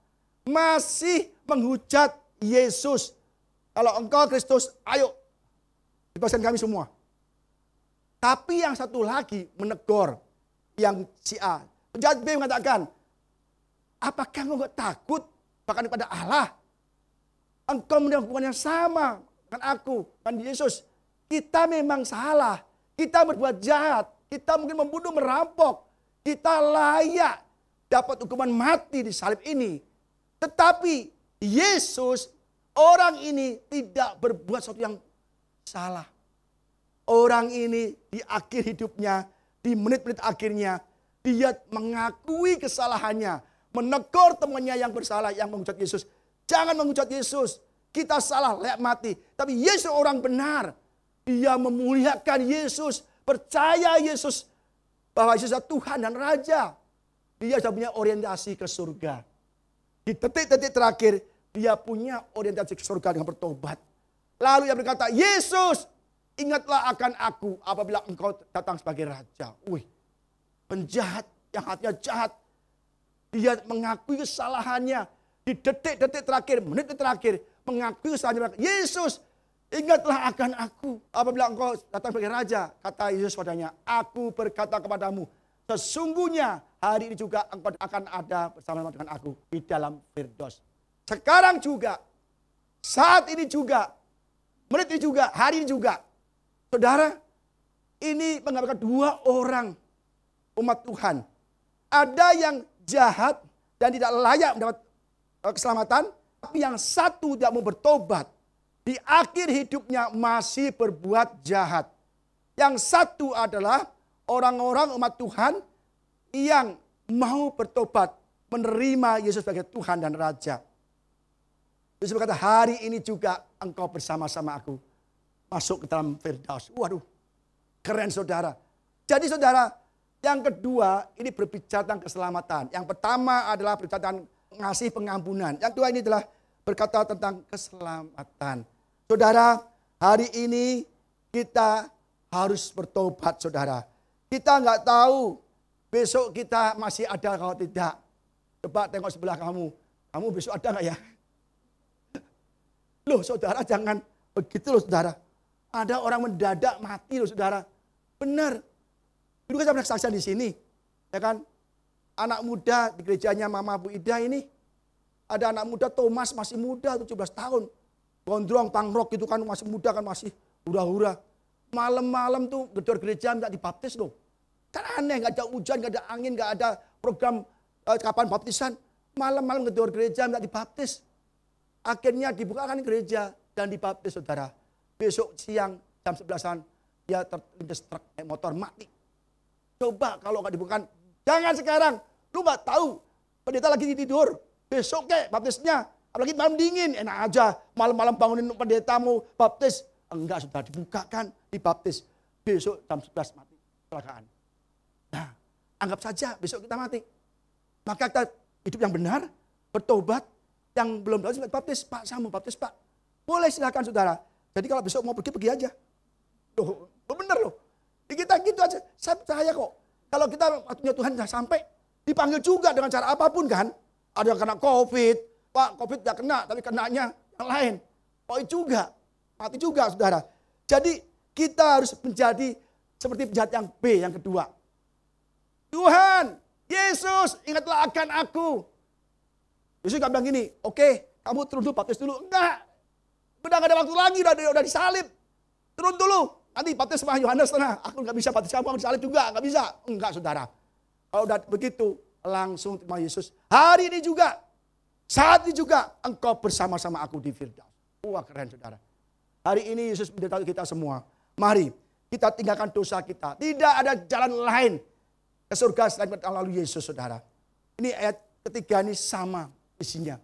Masih menghujat Yesus. Kalau engkau Kristus, ayo bebaskan kami semua. Tapi yang satu lagi menegur yang si A. Penjahat B mengatakan, apakah engkau takut bahkan kepada Allah? Engkau menerima hukuman yang sama dengan aku, dengan Yesus. Kita memang salah. Kita berbuat jahat. Kita mungkin membunuh, merampok. Kita layak dapat hukuman mati di salib ini. Tetapi Yesus orang ini tidak berbuat sesuatu yang salah. Orang ini di akhir hidupnya, di menit-menit akhirnya, dia mengakui kesalahannya. Menegur temannya yang bersalah, yang menghujat Yesus. Jangan menghujat Yesus. Kita salah, layak mati. Tapi Yesus orang benar. Dia memuliakan Yesus. Percaya Yesus. Bahwa Yesus adalah Tuhan dan Raja. Dia sudah punya orientasi ke surga. Di detik-detik terakhir, dia punya orientasi ke surga dengan bertobat. Lalu dia berkata, Yesus, ingatlah akan aku apabila engkau datang sebagai Raja. Wih, penjahat yang hatinya jahat. Dia mengakui kesalahannya. Di detik-detik terakhir, menit terakhir, mengakui kesalahannya. Yesus, ingatlah akan aku apabila engkau datang sebagai Raja. Kata Yesus padanya, aku berkata kepadamu, sesungguhnya hari ini juga engkau akan ada bersama dengan aku di dalam Firdaus. Sekarang juga, saat ini juga, menit ini juga, hari ini juga. Saudara, ini menggambarkan dua orang umat Tuhan. Ada yang jahat dan tidak layak mendapat keselamatan, tapi yang satu tidak mau bertobat. Di akhir hidupnya masih berbuat jahat. Yang satu adalah orang-orang umat Tuhan yang mau bertobat, menerima Yesus sebagai Tuhan dan Raja. Yesus berkata, hari ini juga engkau bersama-sama aku masuk ke dalam Firdaus. Waduh, keren saudara. Jadi saudara, yang kedua ini berbicara tentang keselamatan. Yang pertama adalah berbicara tentang ngasih pengampunan. Yang kedua ini adalah berkata tentang keselamatan. Saudara, hari ini kita harus bertobat saudara. Kita nggak tahu besok kita masih ada kalau tidak. Coba tengok sebelah kamu. Kamu besok ada nggak ya? Loh saudara, jangan begitu loh saudara. Ada orang mendadak mati loh saudara. Benar. Dulu kan saya pernah kesaksian di sini. Ya kan? Anak muda di gerejanya Mama Bu Ida ini. Ada anak muda Thomas masih muda 17 tahun. Gondrong pangrok itu kan masih muda kan masih hura-hura. Malam-malam tuh gedor gereja minta dibaptis loh. Kan aneh, gak ada hujan, gak ada angin, gak ada program kapan baptisan. Malam-malam gedor gereja minta dibaptis. Akhirnya dibukakan gereja dan dibaptis saudara. Besok siang jam 11-an dia terlindas truk motor mati. Coba kalau gak dibukakan, jangan sekarang. Lu gak tahu pendeta lagi tidur. Besok kek baptisnya. Apalagi malam dingin, enak aja. Malam-malam bangunin pendeta mau baptis. Enggak, sudah dibukakan, dibaptis. Besok jam 11 mati, kecelakaan. Nah, anggap saja besok kita mati. Maka kita hidup yang benar, bertobat. Yang belum baptis, Pak, saya mau baptis, Pak. Boleh silakan saudara. Jadi kalau besok mau pergi aja. Loh, bener loh. Di kita gitu aja. Saya percaya kok. Kalau kita waktunya Tuhan sudah sampai, dipanggil juga dengan cara apapun kan. Ada yang kena COVID. Pak, COVID tidak kena, tapi kenanya yang lain. COVID juga. Mati juga saudara. Jadi kita harus menjadi seperti penjahat yang B, yang kedua. Tuhan, Yesus, ingatlah akan aku. Yesus gak bilang gini, oke, kamu turun dulu, baptis dulu. Enggak. Udah gak ada waktu lagi, udah disalib. Turun dulu. Nanti baptis sama Yohanes sana. Aku gak bisa baptis kamu disalib juga. Gak bisa. Enggak saudara. Kalau udah begitu, langsung terima Yesus. Hari ini juga, saat ini juga, engkau bersama-sama aku di Firdaus. Wah keren saudara. Hari ini Yesus memberitahu kita semua. Mari kita tinggalkan dosa kita. Tidak ada jalan lain ke surga selain melalui Yesus saudara. Ini ayat ketiga ini sama isinya.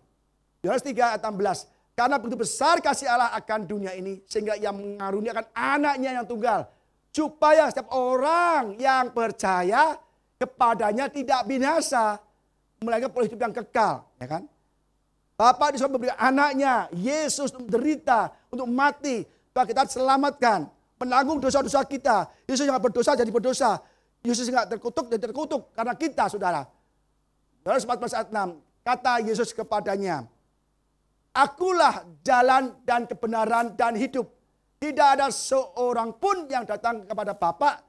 Yohanes 3 ayat 16. Karena begitu besar kasih Allah akan dunia ini. Sehingga ia mengaruniakan anaknya yang tunggal. Supaya setiap orang yang percaya kepadanya tidak binasa. Melainkan hidup yang kekal. Ya kan? Bapak disuruh memberikan anaknya. Yesus untuk menderita. Untuk mati. Supaya kita selamatkan. Menanggung dosa-dosa kita. Yesus yang berdosa jadi berdosa. Yesus yang terkutuk jadi terkutuk. Karena kita saudara. Yohanes 14 ayat 6. Kata Yesus kepadanya, akulah jalan dan kebenaran dan hidup. Tidak ada seorang pun yang datang kepada Bapa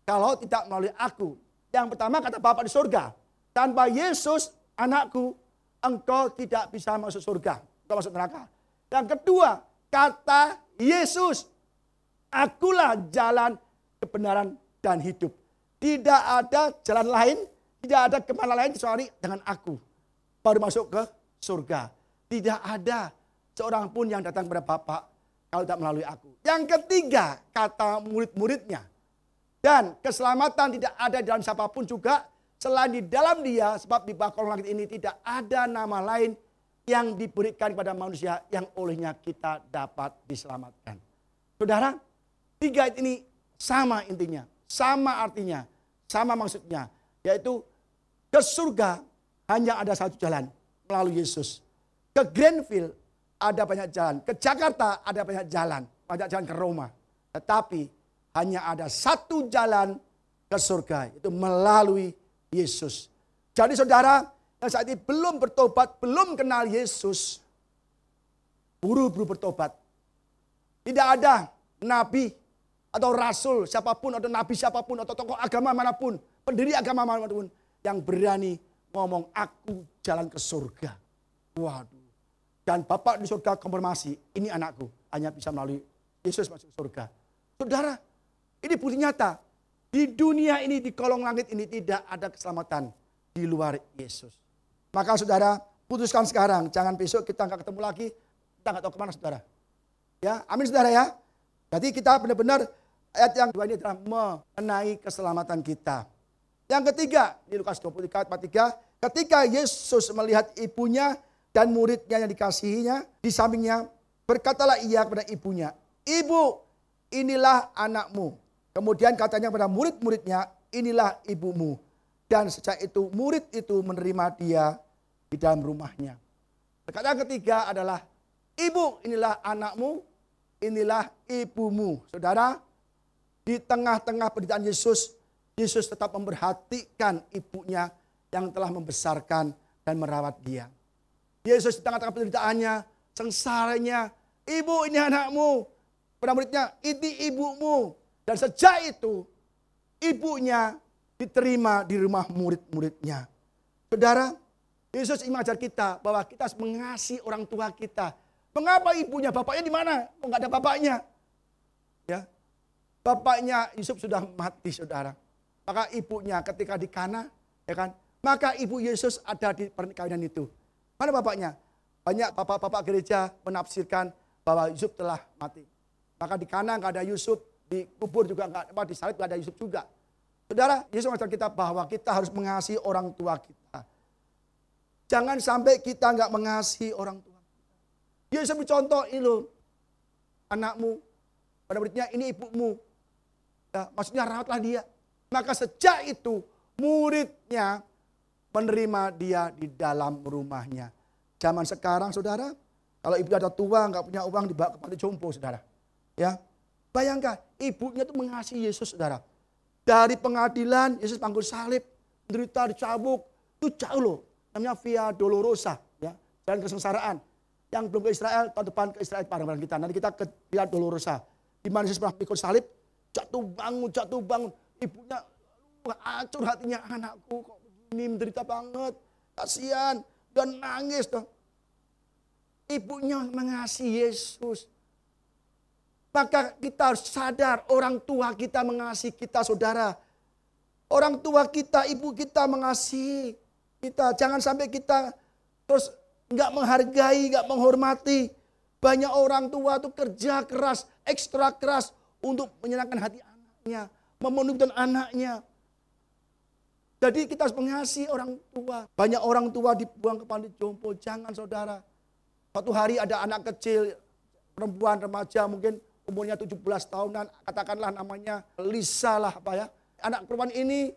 kalau tidak melalui aku. Yang pertama kata Bapa di surga. Tanpa Yesus, anakku, engkau tidak bisa masuk surga. Engkau masuk neraka. Yang kedua, kata Yesus, akulah jalan, kebenaran, dan hidup. Tidak ada jalan lain, tidak ada kemana lain kecuali dengan aku. Baru masuk ke surga. Tidak ada seorang pun yang datang kepada Bapa kalau tidak melalui aku. Yang ketiga, kata murid-muridnya. Dan keselamatan tidak ada di dalam siapapun juga selain di dalam Dia, sebab di bawah kolong langit ini tidak ada nama lain yang diberikan kepada manusia yang olehnya kita dapat diselamatkan. Saudara, tiga ini sama intinya, sama artinya, sama maksudnya, yaitu ke surga hanya ada satu jalan, melalui Yesus. Ke Greenfield ada banyak jalan, ke Jakarta ada banyak jalan ke Roma. Tetapi hanya ada satu jalan ke surga, itu melalui Yesus. Jadi saudara yang saat ini belum bertobat, belum kenal Yesus, buru-buru bertobat. Tidak ada nabi atau rasul siapapun, atau nabi siapapun, atau tokoh agama manapun, pendiri agama manapun yang berani ngomong aku jalan ke surga. Waduh. Dan Bapak di surga konfirmasi, ini anakku, hanya bisa melalui Yesus masuk surga. Saudara, ini bukti nyata. Di dunia ini, di kolong langit ini tidak ada keselamatan di luar Yesus. Maka saudara, putuskan sekarang. Jangan besok kita nggak ketemu lagi. Kita nggak tahu kemana saudara. Ya, amin saudara ya. Jadi kita benar-benar ayat yang kedua ini adalah mengenai keselamatan kita. Yang ketiga, di Lukas 23 ayat 43. Ketika Yesus melihat ibunya dan muridnya yang dikasihinya di sampingnya, berkatalah ia kepada ibunya, "Ibu, inilah anakmu." Kemudian katanya kepada murid-muridnya, "Inilah ibumu." Dan sejak itu murid itu menerima dia di dalam rumahnya. Perkataan ketiga adalah, "Ibu, inilah anakmu, inilah ibumu." Saudara, di tengah-tengah penderitaan Yesus, Yesus tetap memperhatikan ibunya yang telah membesarkan dan merawat dia. Yesus di tengah-tengah penderitaannya, sengsaranya, "Ibu, ini anakmu." Pada muridnya, "Ini ibumu." Dan sejak itu, ibunya diterima di rumah murid-muridnya. Saudara, Yesus ingin mengajar kita bahwa kita harus mengasihi orang tua kita. Mengapa ibunya, bapaknya di mana? Kok nggak ada bapaknya? Ya, bapaknya Yusuf sudah mati, saudara. Maka ibunya ketika di Kana, ya kan? Maka ibu Yesus ada di pernikahan itu. Mana bapaknya? Banyak bapak-bapak gereja menafsirkan bahwa Yusuf telah mati. Maka di Kana nggak ada Yusuf, di kubur juga nggak, di salib nggak ada Yusuf juga. Saudara, Yesus mengajar kita bahwa kita harus mengasihi orang tua kita. Jangan sampai kita nggak mengasihi orang tua kita. Yesus bercontoh, ini loh, anakmu, pada muridnya, ini ibumu. Ya, maksudnya rawatlah dia. Maka sejak itu muridnya menerima dia di dalam rumahnya. Zaman sekarang saudara, kalau ibu ada tua nggak punya uang dibawa ke panti jompo saudara. Ya, bayangkan ibunya itu mengasihi Yesus saudara. Dari pengadilan Yesus panggul salib, menderita, dicabuk, itu jauh loh. Namanya Via Dolorosa, ya, jalan kesengsaraan. Yang belum ke Israel, tahun depan ke Israel bareng-bareng kita. Nanti kita ke Via Dolorosa. Di mana Yesus pernah pikul salib, jatuh bangun. Ibunya hancur hatinya, anakku kok begini, menderita banget, kasihan, dan nangis. Ibunya mengasihi Yesus. Maka kita harus sadar orang tua kita mengasihi kita saudara. Orang tua kita, ibu kita mengasihi kita. Jangan sampai kita terus nggak menghargai, nggak menghormati. Banyak orang tua tuh kerja keras, ekstra keras untuk menyenangkan hati anaknya, memenuhi anaknya. Jadi kita harus mengasihi orang tua. Banyak orang tua dibuang ke panti jompo. Jangan saudara. Suatu hari ada anak kecil, perempuan remaja mungkin umurnya 17 tahunan, katakanlah namanya Lisa lah apa ya. Anak perempuan ini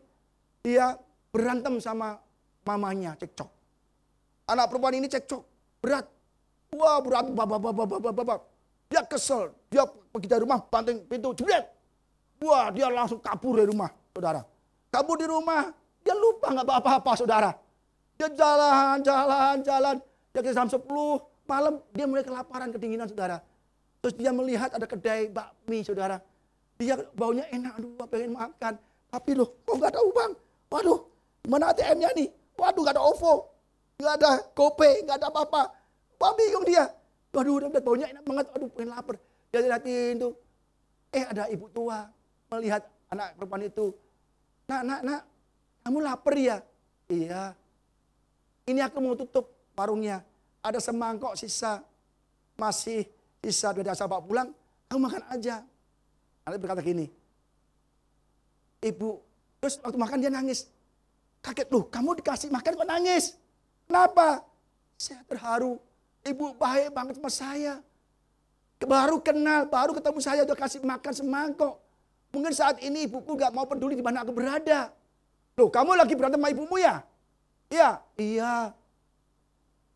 dia berantem sama mamanya, cekcok. Anak perempuan ini cekcok, berat. Wah berat, babak. Dia kesel, dia pergi dari rumah, banting pintu, jebret. Wah dia langsung kabur dari rumah, saudara. Kabur di rumah, dia lupa nggak apa-apa, saudara. Dia jalan. Dia ke jam 10 malam, dia mulai kelaparan, kedinginan, saudara. Terus dia melihat ada kedai bakmi, saudara. Dia baunya enak, aduh pengen makan. Tapi loh, kok nggak ada uang? Waduh, mana ATM-nya nih? Waduh, nggak ada OVO, nggak ada GoPay, nggak ada apa-apa. Wah bingung dia. Waduh, udah baunya enak banget. Aduh, pengen lapar. Dia lihatin tuh. Ada ibu tua melihat anak perempuan itu. Nak, kamu lapar ya? Iya. Ini aku mau tutup warungnya. Ada semangkok sisa. masih sisa dari asal bawa pulang, kamu makan aja. Anak berkata gini, ibu, terus waktu makan dia nangis. Kaget, loh kamu dikasih makan kok nangis? Kenapa? Saya terharu, ibu baik banget sama saya. Baru kenal, baru ketemu saya udah kasih makan semangkok. Mungkin saat ini ibuku gak mau peduli di mana aku berada. Loh kamu lagi berantem sama ibumu ya? Iya, iya.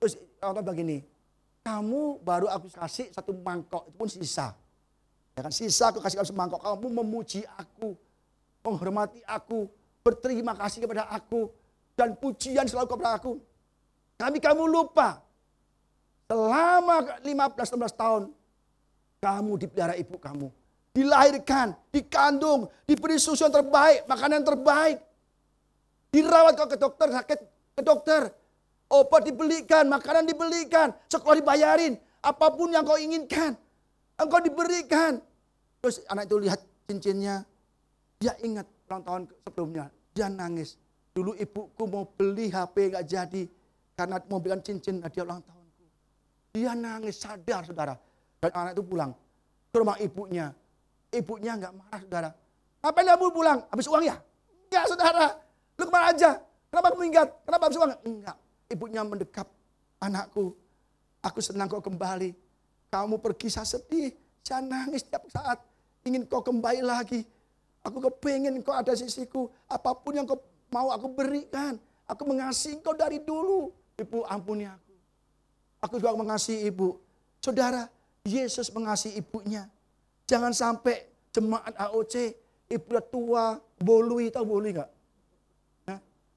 Terus orang tua begini, kamu baru aku kasih satu mangkok, itu pun sisa. Ya kan, sisa aku kasih kamu semangkok, kamu memuji aku, menghormati aku, berterima kasih kepada aku, dan pujian selalu kepada aku. Tapi kamu lupa, selama 15-16 tahun, kamu dipelihara ibu kamu. Dilahirkan, dikandung, diberi susu yang terbaik, makanan yang terbaik. Dirawat kau ke dokter, sakit ke dokter. Obat dibelikan, makanan dibelikan, sekolah dibayarin. Apapun yang kau inginkan, engkau diberikan. Terus anak itu lihat cincinnya, dia ingat ulang tahun sebelumnya, dia nangis. Dulu ibuku mau beli HP gak jadi, karena mau belikan cincin hadiah ulang tahunku. Dia nangis, sadar saudara. Dan anak itu pulang ke rumah ibunya. Ibunya gak marah saudara. Ngapain kamu pulang? Habis uang ya? Enggak saudara. Lu kemana aja? Kenapa kamu minggat? Kenapa habis uang? Enggak. Ibunya mendekap, anakku. Aku senang kau kembali. Kamu pergi saya sedih. Saya nangis setiap saat. Ingin kau kembali lagi. Aku kepengen kau ada sisiku. Apapun yang kau mau aku berikan. Aku mengasihi kau dari dulu. Ibu ampuni aku. Aku juga mengasihi ibu. Saudara, Yesus mengasihi ibunya. Jangan sampai jemaat AOC, ibu udah tua, bolui, tahu bolui enggak?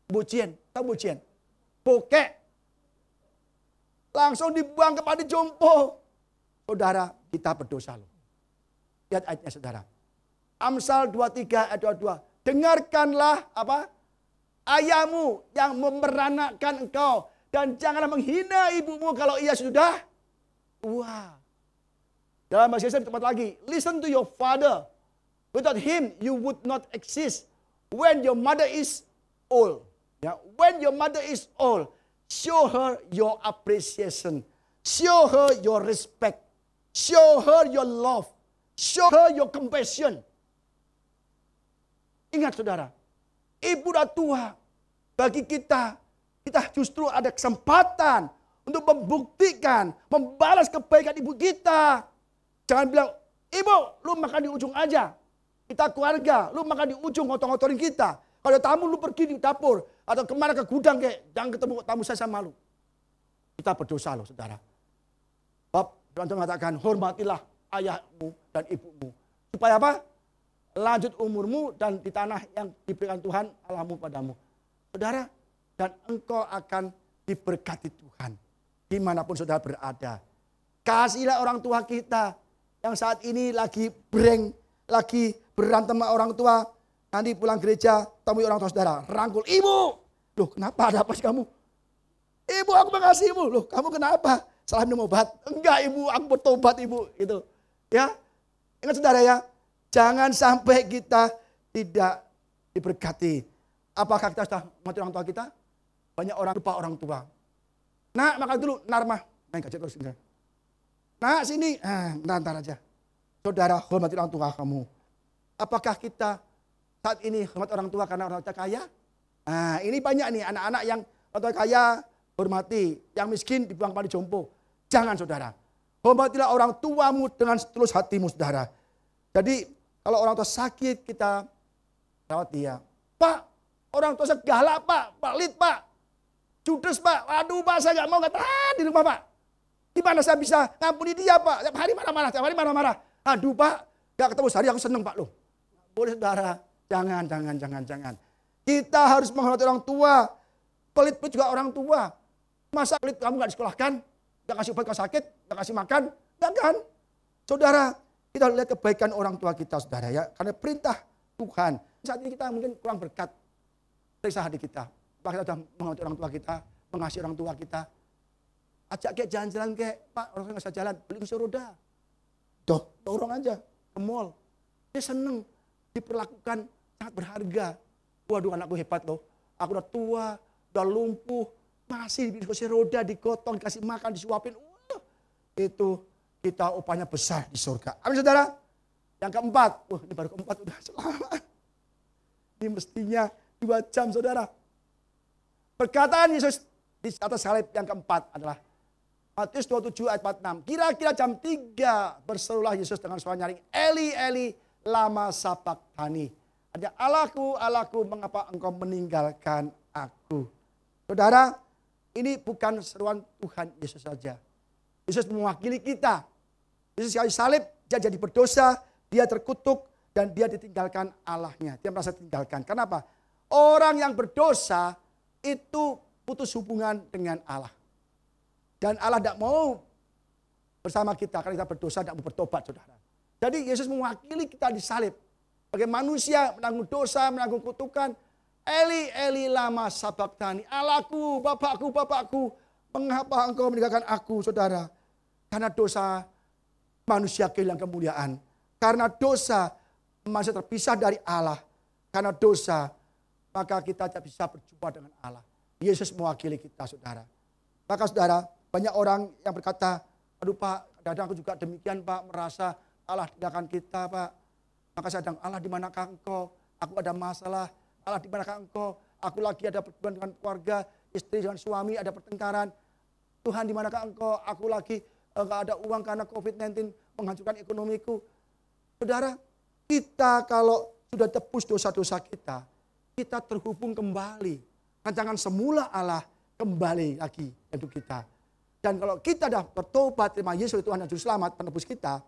Bocien, tahu bocien? Bokek. Langsung dibuang ke panti jompo. Saudara, kita berdosa loh. Lihat ayatnya saudara. Amsal 23 ayat 22. Dengarkanlah apa? Ayahmu yang memeranakan engkau. Dan janganlah menghina ibumu kalau ia sudah tua. Dalam bahasa Indonesia tempat lagi. Listen to your father. Without him you would not exist. When your mother is old. Ya, when your mother is old, show her your appreciation. Show her your respect. Show her your love. Show her your compassion. Ingat saudara, ibu udah tua. Bagi kita justru ada kesempatan untuk membuktikan, membalas kebaikan ibu kita. Jangan bilang, ibu lu makan di ujung aja. Kita keluarga, lu makan di ujung ngotor-ngotorin kita. Kalau tamu lu pergi di dapur atau kemana ke gudang kayak jangan ketemu tamu saya malu. Kita berdosa loh saudara. Bab Tuhan mengatakan hormatilah ayahmu dan ibumu. Supaya apa? Lanjut umurmu dan di tanah yang diberikan Tuhan Allahmu padamu. Saudara, dan engkau akan diberkati Tuhan. Dimanapun saudara berada. Kasihlah orang tua kita yang saat ini lagi lagi berantem sama orang tua. Nanti pulang gereja, temui orang tua saudara, rangkul, ibu. Loh kenapa, ada apa sih kamu? Ibu aku mengasihimu. Loh kamu kenapa? Salah minum obat? Enggak ibu, aku bertobat ibu. Gitu. Ya, ingat saudara ya, jangan sampai kita tidak diberkati. Apakah kita sudah mati orang tua kita? Banyak orang lupa orang tua. Nah makan dulu, Narmah. Main gadget terus. Nah sini, ntar aja. Saudara hormati orang tua kamu. Apakah kita saat ini hormat orang tua karena orang tua kaya? Nah ini banyak nih anak-anak yang orang tua kaya hormati. Yang miskin dibuang ke panti jompo. Jangan saudara. Hormatilah orang tuamu dengan setulus hatimu saudara. Jadi kalau orang tua sakit kita rawat dia. Pak, orang tua saya galak pak, pelit pak. Judes pak, aduh pak saya gak mau tahan di rumah pak. Gimana saya bisa ngampuni dia pak? Tiap hari marah-marah, Aduh pak, gak ketemu sehari aku seneng pak loh. Boleh saudara. Jangan. Kita harus menghormati orang tua. Pelit juga orang tua. Masa pelit kamu gak disekolahkan? Gak kasih obat kalau sakit? Gak kasih makan? Gak kan? Saudara, kita lihat kebaikan orang tua kita saudara ya. Karena perintah Tuhan. Saat ini kita mungkin kurang berkat. Periksa hati kita. Apakah kita sudah menghormati orang tua kita? Mengasihi orang tua kita? Ajak kayak jalan-jalan kayak, Pak orang tua gak bisa jalan. Beli kursi roda. Tuh, dorong aja ke mall. Dia seneng. Diperlakukan sangat berharga. Waduh anakku hebat loh. Aku udah tua, udah lumpuh. Masih di kursi roda, digotong, dikasih makan, disuapin. Itu kita upahnya besar di surga. Amin saudara. Yang keempat, ini baru keempat udah selamat. Ini mestinya 2 jam saudara. Perkataan Yesus di atas salib yang keempat adalah Matius 27 ayat 46. Kira-kira jam 3 berserulah Yesus dengan suara nyaring, Eli, Eli, lama sabachthani. Artinya, Allahku, Allahku, mengapa engkau meninggalkan aku? Saudara, ini bukan seruan Tuhan Yesus saja. Yesus mewakili kita. Yesus kali salib, dia jadi berdosa, dia terkutuk, dan dia ditinggalkan Allahnya. Dia merasa ditinggalkan. Kenapa? Orang yang berdosa itu putus hubungan dengan Allah. Dan Allah tidak mau bersama kita karena kita berdosa, tidak mau bertobat, saudara. Jadi Yesus mewakili kita di salib. Sebagai manusia menanggung dosa, menanggung kutukan. Eli, Eli, lama sabachthani. Allahku, Bapakku, Bapakku, mengapa engkau meninggalkan aku, saudara? Karena dosa manusia kehilangan kemuliaan. Karena dosa manusia terpisah dari Allah. Karena dosa maka kita tidak bisa berjumpa dengan Allah. Yesus mewakili kita, saudara. Maka saudara, banyak orang yang berkata, aduh Pak, kadang aku juga demikian Pak, merasa Allah tinggalkan kita Pak. Maka saya bilang, Allah di manakah engkau? Aku ada masalah. Allah di manakah engkau? Aku lagi ada pergumulan dengan keluarga, istri dengan suami, ada pertengkaran. Tuhan di manakah engkau? Aku lagi enggak ada uang karena COVID-19 menghancurkan ekonomiku. Saudara, kita kalau sudah tebus dosa-dosa kita, kita terhubung kembali. Rancangan semula Allah kembali lagi untuk kita. Dan kalau kita sudah bertobat, terima Yesus Tuhan dan Juru Selamat, penebus kita,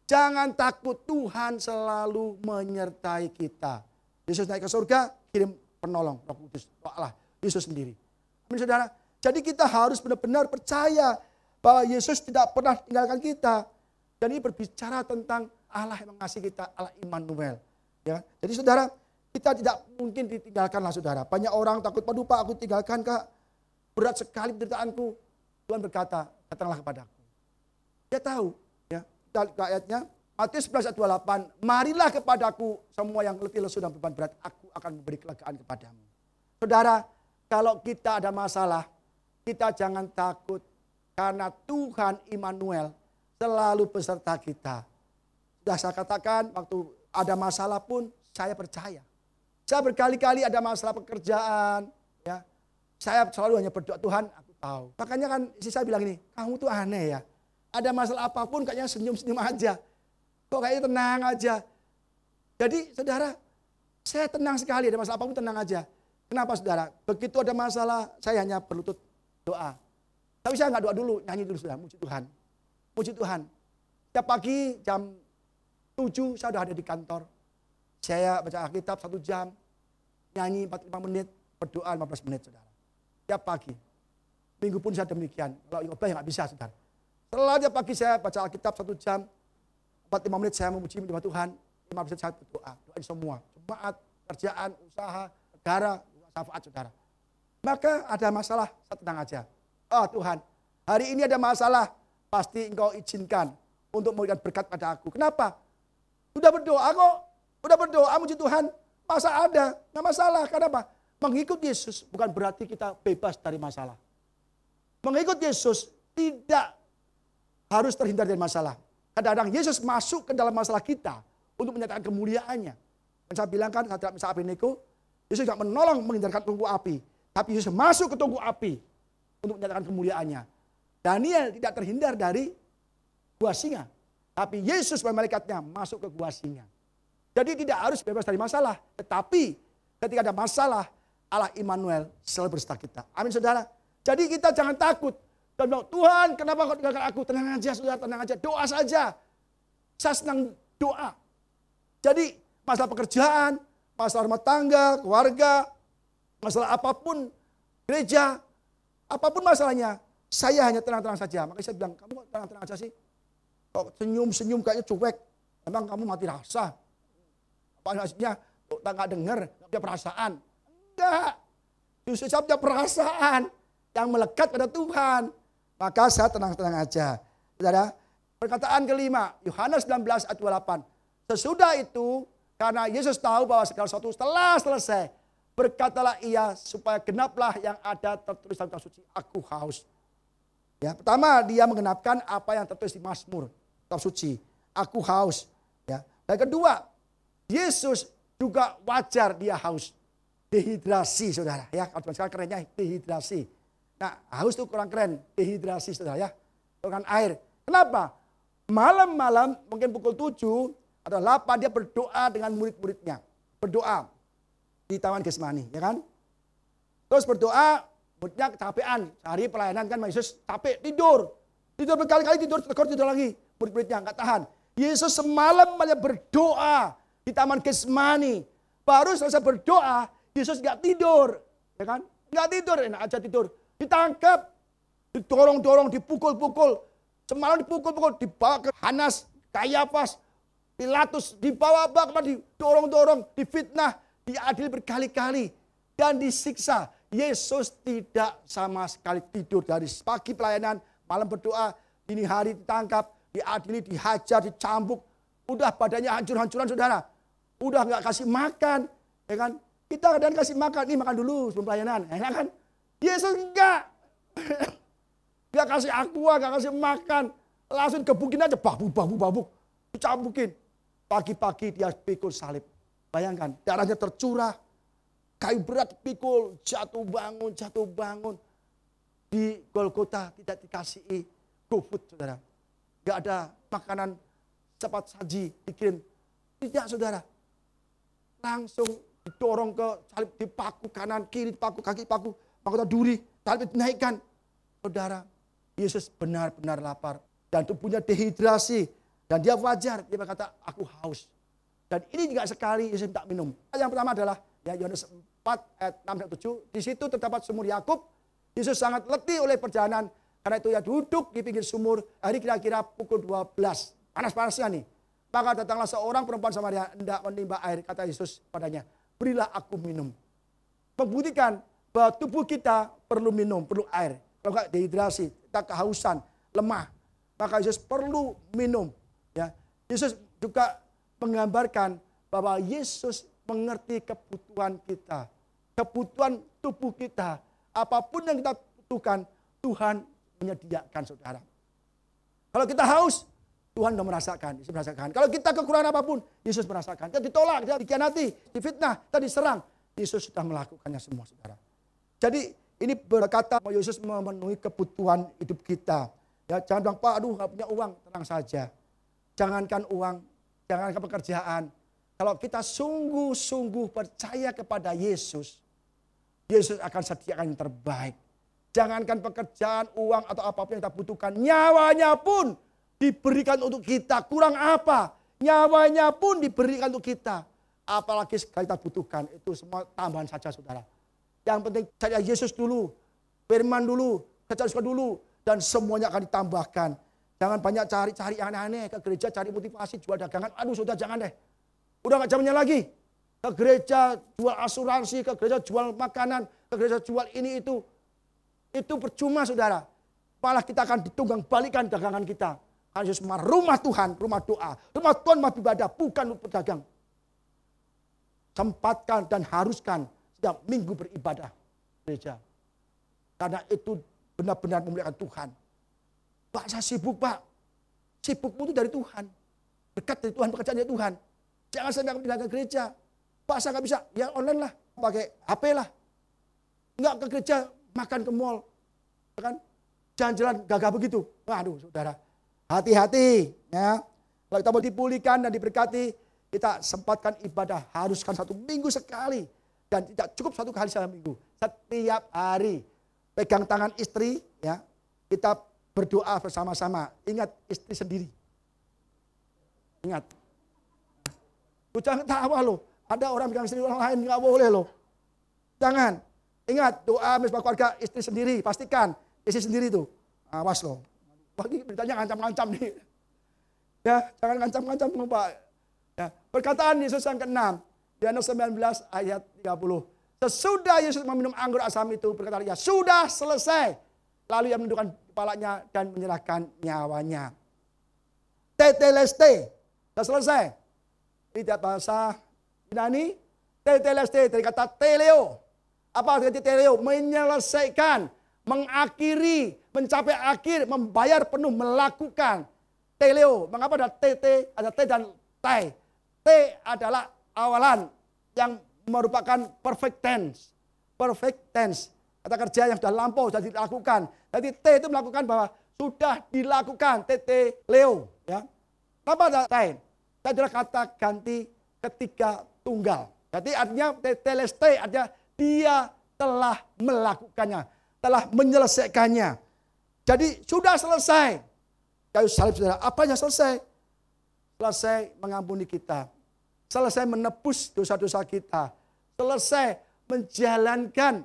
jangan takut, Tuhan selalu menyertai kita. Yesus naik ke surga, kirim penolong, Roh Kudus, Roh Allah, Yesus sendiri. Amin saudara. Jadi kita harus benar-benar percaya bahwa Yesus tidak pernah tinggalkan kita. Dan ini berbicara tentang Allah yang mengasihi kita, Allah Immanuel. Ya. Jadi saudara, kita tidak mungkin ditinggalkanlah saudara. Banyak orang takut, aduh Pak, aku tinggalkan Kak. Berat sekali penderitaanku. Tuhan berkata, datanglah kepadaku. Dia tahu. Ya. Kita lihat ayatnya, Matius 11 ayat 28. Marilah kepadaku semua yang letih lesu dan beban berat. Aku akan memberi kelegaan kepadamu. Saudara, kalau kita ada masalah, kita jangan takut. Karena Tuhan Immanuel selalu beserta kita. Sudah saya katakan, waktu ada masalah pun saya percaya. Saya berkali-kali ada masalah pekerjaan. Ya. Saya selalu hanya berdoa, Tuhan aku tahu. Makanya kan istri saya bilang ini, kamu tuh aneh ya. Ada masalah apapun kayaknya senyum-senyum aja. Kok kayaknya tenang aja. Jadi saudara, saya tenang sekali, ada masalah apapun tenang aja. Kenapa saudara? Begitu ada masalah, saya hanya berlutut doa. Tapi saya nggak doa dulu, nyanyi dulu saudara, muji Tuhan. Muji Tuhan. Setiap pagi jam 7 saya sudah ada di kantor. Saya baca Alkitab 1 jam, nyanyi 45 menit, berdoa 15 menit saudara. Setiap pagi. Minggu pun saya demikian. Kalau Yoba ya nggak bisa saudara. Setelah tiap pagi saya baca Alkitab 1 jam, 45 menit saya memuji Tuhan, 15 menit saya berdoa. Doain semua. Jemaat, kerjaan, usaha, negara, syafaat saudara. Maka ada masalah, saya tenang aja. Oh Tuhan, hari ini ada masalah, pasti Engkau izinkan untuk memberikan berkat pada aku. Kenapa? Sudah berdoa kok, sudah berdoa muji Tuhan, masa ada, nggak masalah. Kenapa? Mengikut Yesus bukan berarti kita bebas dari masalah. Mengikut Yesus tidak harus terhindar dari masalah. Kadang-kadang Yesus masuk ke dalam masalah kita untuk menyatakan kemuliaannya. Dan saya bilang kan, saat misal Abednego, Yesus tidak menolong menghindarkan tungku api, tapi Yesus masuk ke tungku api untuk menyatakan kemuliaannya. Daniel tidak terhindar dari gua singa, tapi Yesus dan malaikatnya masuk ke gua singa. Jadi tidak harus bebas dari masalah, tetapi ketika ada masalah, Allah Immanuel selalu beserta kita. Amin saudara. Jadi kita jangan takut. Dan bilang, Tuhan kenapa kau tinggalkan aku? Tenang aja saudara, tenang aja. Doa saja. Saya senang doa. Jadi masalah pekerjaan, masalah rumah tangga, keluarga, masalah apapun, gereja, apapun masalahnya, saya hanya tenang-tenang saja. Makanya saya bilang, kamu kok tenang-tenang aja sih? Kok senyum-senyum kayaknya cuek. Emang kamu mati rasa? Apa maksudnya? Tak nggak dengar, nggak punya perasaan. Enggak. Justru saya punya perasaan yang melekat pada Tuhan. Maka saya tenang-tenang aja. Saudara, perkataan kelima, Yohanes 19 ayat 28. Sesudah itu, karena Yesus tahu bahwa segala sesuatu telah selesai, berkatalah ia supaya genaplah yang ada tertulis dalam kitab suci, aku haus. Ya, pertama dia menggenapkan apa yang tertulis di Mazmur, kitab suci. Aku haus. Ya. Dan kedua, Yesus juga wajar dia haus. Dehidrasi, saudara. Ya, kalau sekarang kerennya dehidrasi. Nah, haus itu kurang keren. Dehidrasi, saudara ya. Kurang air. Kenapa? Malam-malam mungkin pukul 7 atau 8 dia berdoa dengan murid-muridnya. Berdoa di Taman Getsemani, ya kan? Terus berdoa, muridnya kecapean. Hari pelayanan kan Yesus capek, tidur. Tidur berkali-kali, tidur lagi. Murid-muridnya nggak tahan. Yesus semalam banyak berdoa di Taman Getsemani. Baru selesai berdoa, Yesus nggak tidur. Ya kan? Nggak tidur, enak aja tidur. Ditangkap, didorong-dorong, dipukul-pukul. Semalam dipukul-pukul, dibawa ke Hanas, Kayafas, Pilatus, dibawa didorong-dorong, difitnah, diadili berkali-kali. Dan disiksa. Yesus tidak sama sekali tidur dari pagi pelayanan, malam berdoa, dini hari ditangkap, diadili, dihajar, dicambuk. Udah badannya hancur-hancuran, saudara. Udah nggak kasih makan, ya kan? Kita kadang kasih makan, nih makan dulu sebelum pelayanan, enak kan? Yesus enggak. Gak kasih aqua, gak kasih makan. Langsung gebukin aja, babuk. Dicambukin. Pagi-pagi dia pikul salib. Bayangkan, darahnya tercurah. Kayu berat pikul, jatuh bangun. Di Golgota tidak dikasih GoFood, saudara. Gak ada makanan cepat saji dikirim. Tidak, saudara. Langsung didorong ke salib, dipaku kanan, kiri, dipaku kaki, paku duri, salib dinaikkan. Saudara, Yesus benar-benar lapar. Dan tubuhnya dehidrasi. Dan dia wajar, dia berkata, aku haus. Dan ini juga sekali Yesus minta minum. Yang pertama adalah, ya Yohanes 4 ayat 6 dan 7. Di situ terdapat sumur Yakub. Yesus sangat letih oleh perjalanan. Karena itu ya duduk di pinggir sumur. Hari kira-kira pukul 12. Panas-panasnya nih. Maka datanglah seorang perempuan Samaria hendak menimba air. Kata Yesus padanya, berilah aku minum. Membuktikan bahwa tubuh kita perlu minum, perlu air. Kalau enggak dehidrasi, kita kehausan, lemah. Maka Yesus perlu minum. Ya. Yesus juga menggambarkan bahwa Yesus mengerti kebutuhan kita. Kebutuhan tubuh kita. Apapun yang kita butuhkan, Tuhan menyediakan, saudara. Kalau kita haus, Tuhan sudah merasakan. Yesus merasakan. Kalau kita kekurangan apapun, Yesus merasakan. Kita ditolak, kita dikhianati, difitnah, kita diserang. Yesus sudah melakukannya semua, saudara. Jadi ini berkata bahwa Yesus memenuhi kebutuhan hidup kita. Ya, jangan bilang, Pak, aduh gak punya uang. Tenang saja. Jangankan uang, jangankan pekerjaan. Kalau kita sungguh-sungguh percaya kepada Yesus, Yesus akan sediakan yang terbaik. Jangankan pekerjaan, uang, atau apapun yang kita butuhkan. Nyawanya pun diberikan untuk kita. Kurang apa? Nyawanya pun diberikan untuk kita. Apalagi sekali kita butuhkan. Itu semua tambahan saja, saudara. Yang penting cari Yesus dulu. Firman dulu. Kejar dulu. Dan semuanya akan ditambahkan. Jangan banyak cari-cari yang aneh-aneh. Ke gereja cari motivasi, jual dagangan. Aduh, sudah jangan deh. Udah gak zamannya lagi. Ke gereja jual asuransi, ke gereja jual makanan, ke gereja jual ini itu. Itu percuma, saudara. Malah kita akan ditunggang balikan dagangan kita. Karena Yesus rumah Tuhan, rumah doa. Rumah Tuhan, rumah ibadah, bukan untuk pedagang. Sempatkan dan haruskan setiap minggu beribadah gereja. Karena itu benar-benar memuliakan Tuhan. Pak, saya sibuk, Pak. Sibukmu itu dari Tuhan. Dekat dari Tuhan, pekerjaan dari Tuhan. Jangan sampai pindah ke gereja. Pak, saya nggak bisa. Ya online lah. Pakai HP lah. Nggak ke gereja, makan ke mall. Kan? Jalan-jalan gagah begitu. Waduh, saudara. Hati-hati. Ya. Kalau kita mau dipulihkan dan diberkati, kita sempatkan ibadah. Haruskan 1 minggu sekali. Dan tidak cukup 1 kali dalam minggu. Setiap hari. Pegang tangan istri. Ya. Kita berdoa bersama-sama. Ingat istri sendiri. Ingat. Jangan ketawa loh. Ada orang pegang istri orang lain, nggak boleh loh. Jangan. Ingat, doa bersama keluarga istri sendiri. Pastikan istri sendiri tuh. Awas loh. Bagi beritanya ngancam-ngancam nih. Ya, jangan ngancam-ngancam Pak. Ya, perkataan Yesus yang ke-6. Yohanes 19 ayat 30. Sesudah Yesus meminum anggur asam itu, berkata, ya sudah selesai. Lalu ia menundukkan kepalanya dan menyerahkan nyawanya. Teteleste. Sudah selesai. Tidak bahasa Yunani, teteleste dari kata teleo. Apa arti teleo? Menyelesaikan, mengakhiri, mencapai akhir, membayar penuh, melakukan. Teleo, mengapa ada TT, ada T dan T. T adalah awalan yang merupakan perfect tense. Perfect tense. Kata kerja yang sudah lampau, sudah dilakukan. Jadi T itu melakukan bahwa sudah dilakukan. TT Leo. Ya. Apa ada T? T adalah kata ganti ketiga tunggal. Jadi artinya tetelestai artinya dia telah melakukannya. Telah menyelesaikannya. Jadi sudah selesai. Kayu salib saudara, apa yang selesai? Selesai mengampuni kita. Selesai menebus dosa-dosa kita. Selesai menjalankan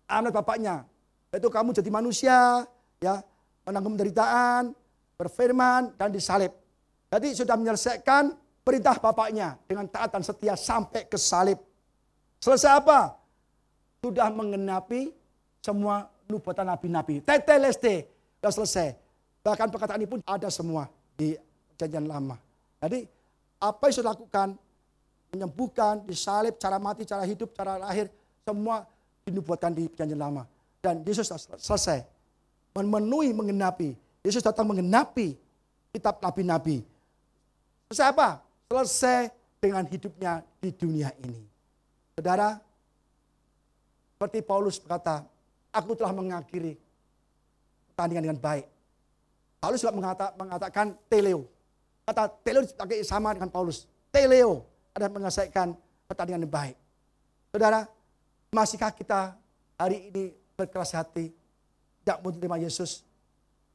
amanat Bapaknya. Yaitu kamu jadi manusia, ya, menanggung penderitaan, berfirman, dan disalib. Jadi sudah menyelesaikan perintah Bapaknya dengan taat dan setia sampai ke salib. Selesai apa? Sudah mengenapi semua nubuatan nabi-nabi. Tetelestai, sudah selesai. Bahkan perkataan ini pun ada semua di Perjanjian Lama. Jadi apa yang sudah lakukan, menyembuhkan, disalib, cara mati, cara hidup, cara lahir, semua dinubuatkan di Perjanjian Lama. Dan Yesus sudah selesai, memenuhi, mengenapi. Yesus datang mengenapi kitab nabi-nabi. Selesai apa? Selesai dengan hidupnya di dunia ini. Saudara, seperti Paulus berkata, aku telah mengakhiri pertandingan dengan baik. Paulus juga mengatakan teleo. Kata teleo dipakai sama dengan Paulus. Teleo adalah menyelesaikan pertandingan yang baik. Saudara, masihkah kita hari ini berkeras hati, tidak mau menerima Yesus?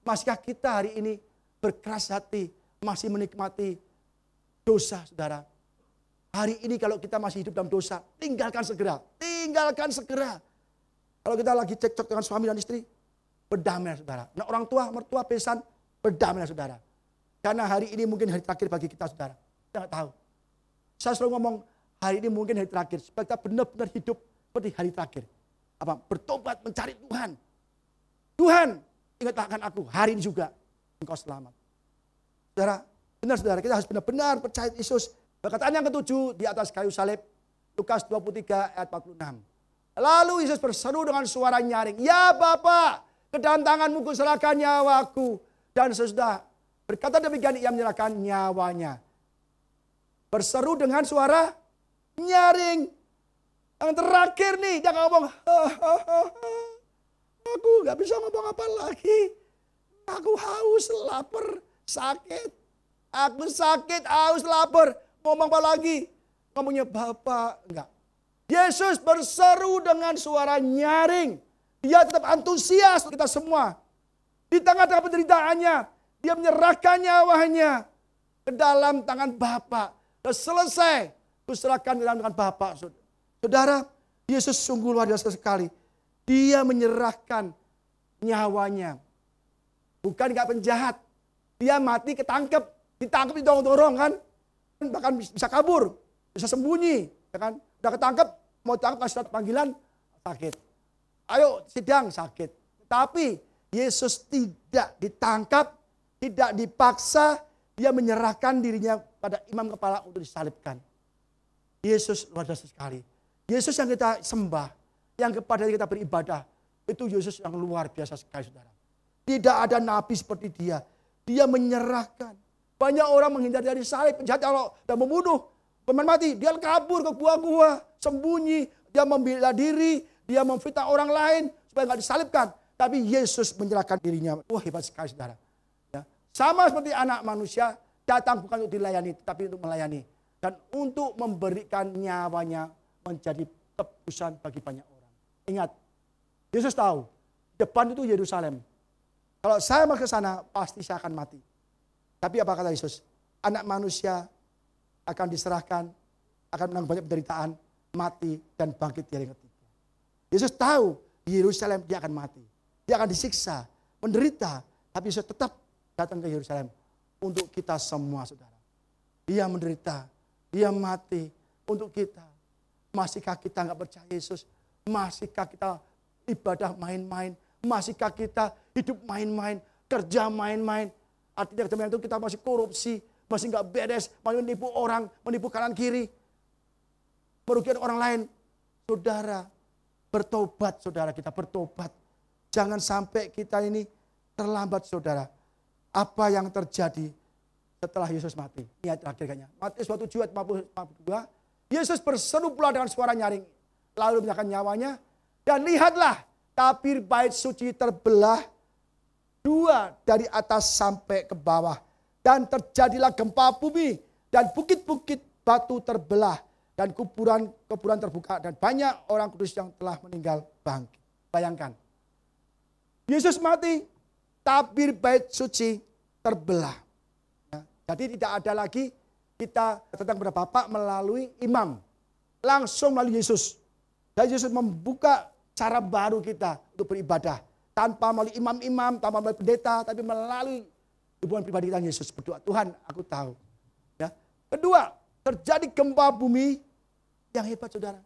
Masihkah kita hari ini berkeras hati, masih menikmati dosa, saudara? Hari ini kalau kita masih hidup dalam dosa, tinggalkan segera. Tinggalkan segera. Kalau kita lagi cekcok dengan suami dan istri, berdamai, saudara. Nah, orang tua, mertua, besan, berdamai, saudara. Karena hari ini mungkin hari terakhir bagi kita, saudara. Kita nggak tahu. Saya selalu ngomong, hari ini mungkin hari terakhir. Supaya kita benar-benar hidup seperti hari terakhir. Apa? Bertobat, mencari Tuhan. Tuhan, ingatlah akan aku, hari ini juga engkau selamat. Saudara, benar saudara, kita harus benar-benar percaya Yesus. Perkataan yang ketujuh di atas kayu salib, Lukas 23 ayat 46. Lalu Yesus berseru dengan suara nyaring, ya Bapa, ke dalam tanganmu kuserahkan nyawaku. Dan sesudah berkata demikian, ia menyerahkan nyawanya. Berseru dengan suara nyaring. Yang terakhir nih, dia ngomong, aku gak bisa ngomong apa lagi. Aku haus, lapar, sakit. Aku sakit, haus, lapar. Ngomong apa lagi? Ngomongnya Bapak, enggak. Yesus berseru dengan suara nyaring. Dia tetap antusias kita semua. Di tengah-tengah penderitaannya, dia menyerahkan nyawanya ke dalam tangan Bapa. Dan selesai, kuserahkan ke dalam tangan Bapa. Saudara, Yesus sungguh luar biasa sekali. Dia menyerahkan nyawanya. Bukan gak penjahat. Dia mati ketangkep. Ditangkep, didorong-dorong kan. Bahkan bisa kabur, bisa sembunyi. Ya kan? Udah ketangkep, mau tangkap kasih surat panggilan, sakit. Ayo sidang, sakit. Tapi Yesus tidak ditangkap, tidak dipaksa. Dia menyerahkan dirinya pada imam kepala untuk disalibkan. Yesus luar biasa sekali. Yesus yang kita sembah, yang kepada kita beribadah, itu Yesus yang luar biasa sekali, saudara. Tidak ada nabi seperti dia. Dia menyerahkan. Banyak orang menghindar dari salib, penjahat kalau sudah membunuh, pemain mati, dia kabur ke gua-gua, sembunyi, dia membela diri, dia memfitnah orang lain supaya nggak disalibkan. Tapi Yesus menyerahkan dirinya. Wah, hebat sekali, saudara. Ya. Sama seperti anak manusia, datang bukan untuk dilayani, tapi untuk melayani. Dan untuk memberikan nyawanya menjadi tebusan bagi banyak orang. Ingat, Yesus tahu, depan itu Yerusalem. Kalau saya mau ke sana, pasti saya akan mati. Tapi apa kata Yesus? Anak manusia akan diserahkan, akan menanggung banyak penderitaan, mati, dan bangkit di hari ketiga. Yesus tahu di Yerusalem dia akan mati. Dia akan disiksa, menderita. Tapi Yesus tetap datang ke Yerusalem untuk kita semua, saudara. Dia menderita, dia mati untuk kita. Masihkah kita nggak percaya Yesus? Masihkah kita ibadah main-main? Masihkah kita hidup main-main, kerja main-main? Artinya kemudian itu kita masih korupsi, masih nggak beres, masih menipu orang, menipu kanan kiri, merugikan orang lain. Saudara, bertobat, saudara kita bertobat. Jangan sampai kita ini terlambat saudara. Apa yang terjadi setelah Yesus mati? Ini ayat terakhir kayaknya. Matius 27 ayat 52. Yesus berseru pula dengan suara nyaring. Lalu menyerahkan nyawanya. Dan lihatlah, tabir bait suci terbelah dua dari atas sampai ke bawah. Dan terjadilah gempa bumi. Dan bukit-bukit batu terbelah. Dan kuburan terbuka. Dan banyak orang kudus yang telah meninggal bangkit. Bayangkan. Yesus mati, tabir bait suci terbelah. Ya, jadi tidak ada lagi kita datang kepada Bapa melalui imam. Langsung melalui Yesus. Dan Yesus membuka cara baru kita untuk beribadah. Tanpa melalui imam-imam, tanpa melalui pendeta, tapi melalui hubungan pribadi kita Yesus. Berdoa, Tuhan aku tahu. Ya. Kedua, terjadi gempa bumi yang hebat saudara.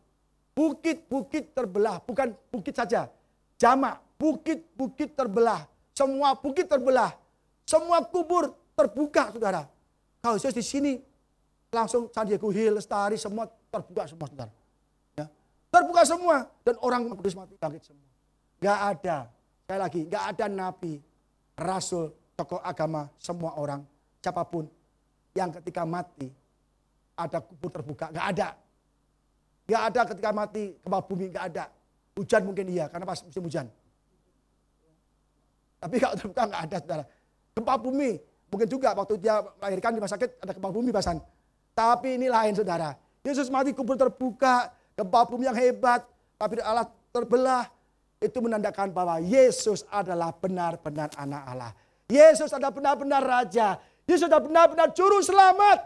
Bukit-bukit terbelah, bukan bukit saja. Jamak, bukit-bukit terbelah. Semua bukit terbelah. Semua kubur terbuka saudara. Kalau Yesus di sini, langsung San Diego Hill, Lestari, semua terbuka semua saudara. Ya. Terbuka semua. Dan orang kudus mati bangkit semua. Gak ada, sekali lagi, gak ada nabi, rasul, tokoh agama, semua orang, siapapun yang ketika mati ada kubur terbuka. Gak ada. Gak ada ketika mati gempa bumi, gak ada. Hujan mungkin iya, karena pas musim hujan. Tapi kalau terbuka nggak ada saudara. Gempa bumi, mungkin juga waktu dia melahirkan di rumah sakit ada gempa bumi pasan. Tapi ini lain saudara. Yesus mati kubur terbuka, gempa bumi yang hebat, tapi Allah terbelah. Itu menandakan bahwa Yesus adalah benar-benar anak Allah. Yesus adalah benar-benar Raja. Yesus adalah benar-benar Juru Selamat.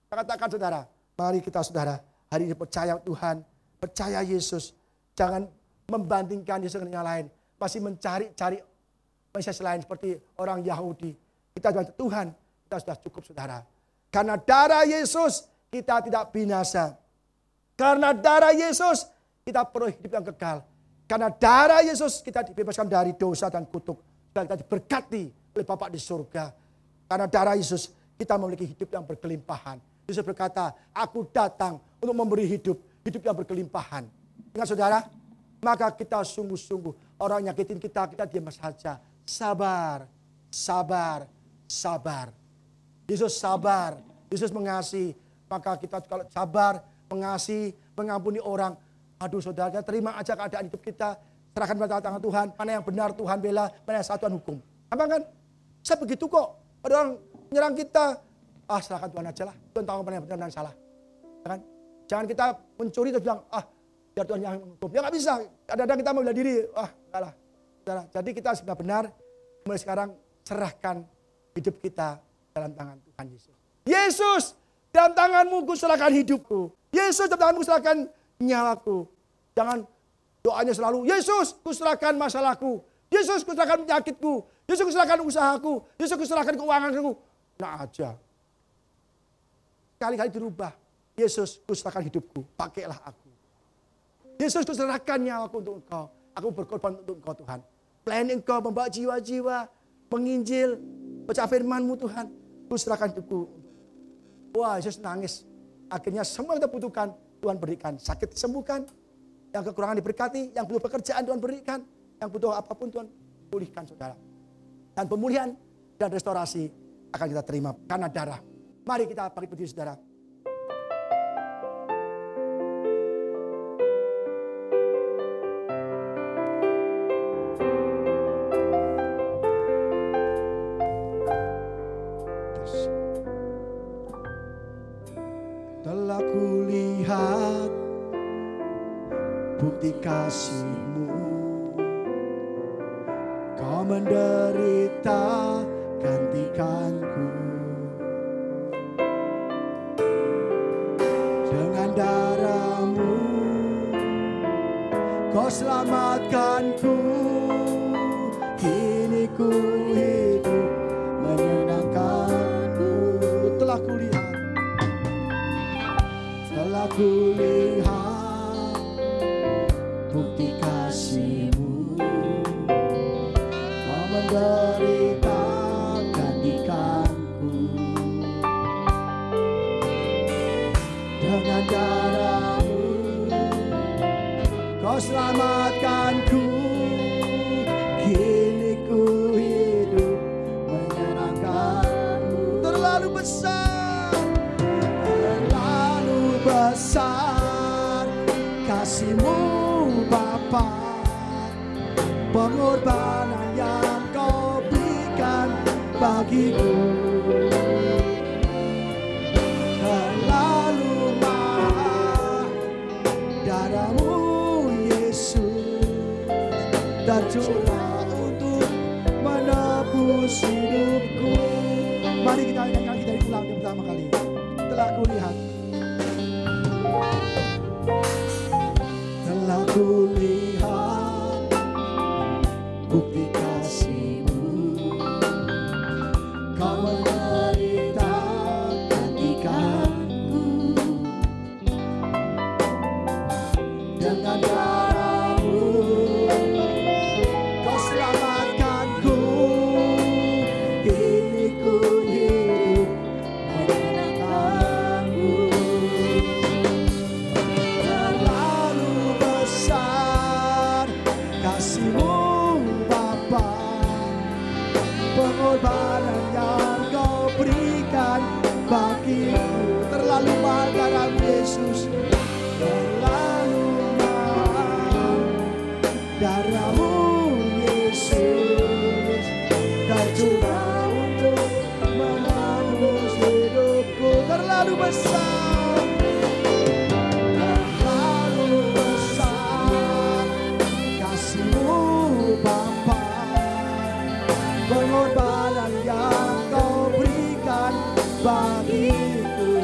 Saya katakan saudara, mari kita saudara hari ini percaya Tuhan, percaya Yesus. Jangan membandingkan Yesus dengan yang lain. Masih mencari-cari Mesias lain seperti orang Yahudi. Kita bilang, Tuhan, kita sudah cukup saudara. Karena darah Yesus kita tidak binasa. Karena darah Yesus kita perlu hidup yang kekal. Karena darah Yesus kita dibebaskan dari dosa dan kutuk. Dan kita diberkati oleh Bapa di surga. Karena darah Yesus kita memiliki hidup yang berkelimpahan. Yesus berkata, aku datang untuk memberi hidup yang berkelimpahan. Ingat saudara, maka kita sungguh-sungguh orang nyakitin kita diam saja. Sabar, sabar, sabar. Yesus sabar, Yesus mengasihi. Maka kita kalau sabar, mengasihi, mengampuni orang. Aduh saudara, terima aja keadaan hidup kita. Serahkan pada tangan Tuhan. Mana yang benar Tuhan bela, mana yang satuan hukum. Apa kan? Saya begitu kok. Ada orang menyerang kita. Serahkan Tuhan aja lah. Tuhan tahu mana yang benar dan salah. Kan? Jangan kita mencuri terus bilang, biar Tuhan yang menghukum. Ya nggak bisa. Kadang-kadang kita membela diri. Enggak lah. Jadi kita harus benar-benar mulai sekarang serahkan hidup kita dalam tangan Tuhan Yesus. Yesus, dalam tanganmu ku serahkan hidupku. Yesus, dalam tanganmu serahkan nyawaku. Jangan doanya selalu, Yesus, ku serahkan masalahku. Yesus, ku serahkan penyakitku. Yesus, ku serahkan usahaku. Yesus, ku serahkan keuanganku. Nah aja. Kali-kali dirubah. Yesus, ku serahkan hidupku. Pakailah aku. Yesus, ku serahkan nyawaku untuk engkau. Aku berkorban untuk engkau Tuhan. Pelayan engkau membawa jiwa-jiwa. Menginjil. Baca firman-Mu Tuhan. Ku serahkan hidupku. Wah Yesus nangis. Akhirnya semua yang kita butuhkan Tuhan berikan. Sakit disembuhkan. Yang kekurangan diberkati. Yang butuh pekerjaan Tuhan berikan. Yang butuh apapun Tuhan pulihkan saudara. Dan pemulihan dan restorasi akan kita terima. Karena darah. Mari kita bangkit berdiri saudara. Telah kulihat bukti kasih-Mu, Kau menderita gantikanku. Dengan darah-Mu Kau selamatkanku. Kini ku hidup menyenangkan-Mu. Telah kulihat, telah kulihat bukti kasih-Mu, Kau menderita gantikanku. Dengan darah-Mu Kau selamatkanku. bagiku. Terlalu mahal darahmu Yesus, tercurah untuk menebus hidupku. Mari kita nyanyi dari ulang yang pertama kali. Telah kulihat, telah kulihat bukti kasih-Mu. Kau menderita gantikanku dengan darah-Mu. Kau selamatkanku, kini ku hidup mengenangmu. Terlalu besar kasih-Mu Bapa, pengorbanan yang Kau berikan bagiku. Terlalu mahal darah-Mu Yesus, terlalu mahal darah-Mu Yesus, tercurah untuk menebus hidupku. Terlalu besar, terlalu besar kasih-Mu Bapa, pengorbanan yang Kau berikan bagiku.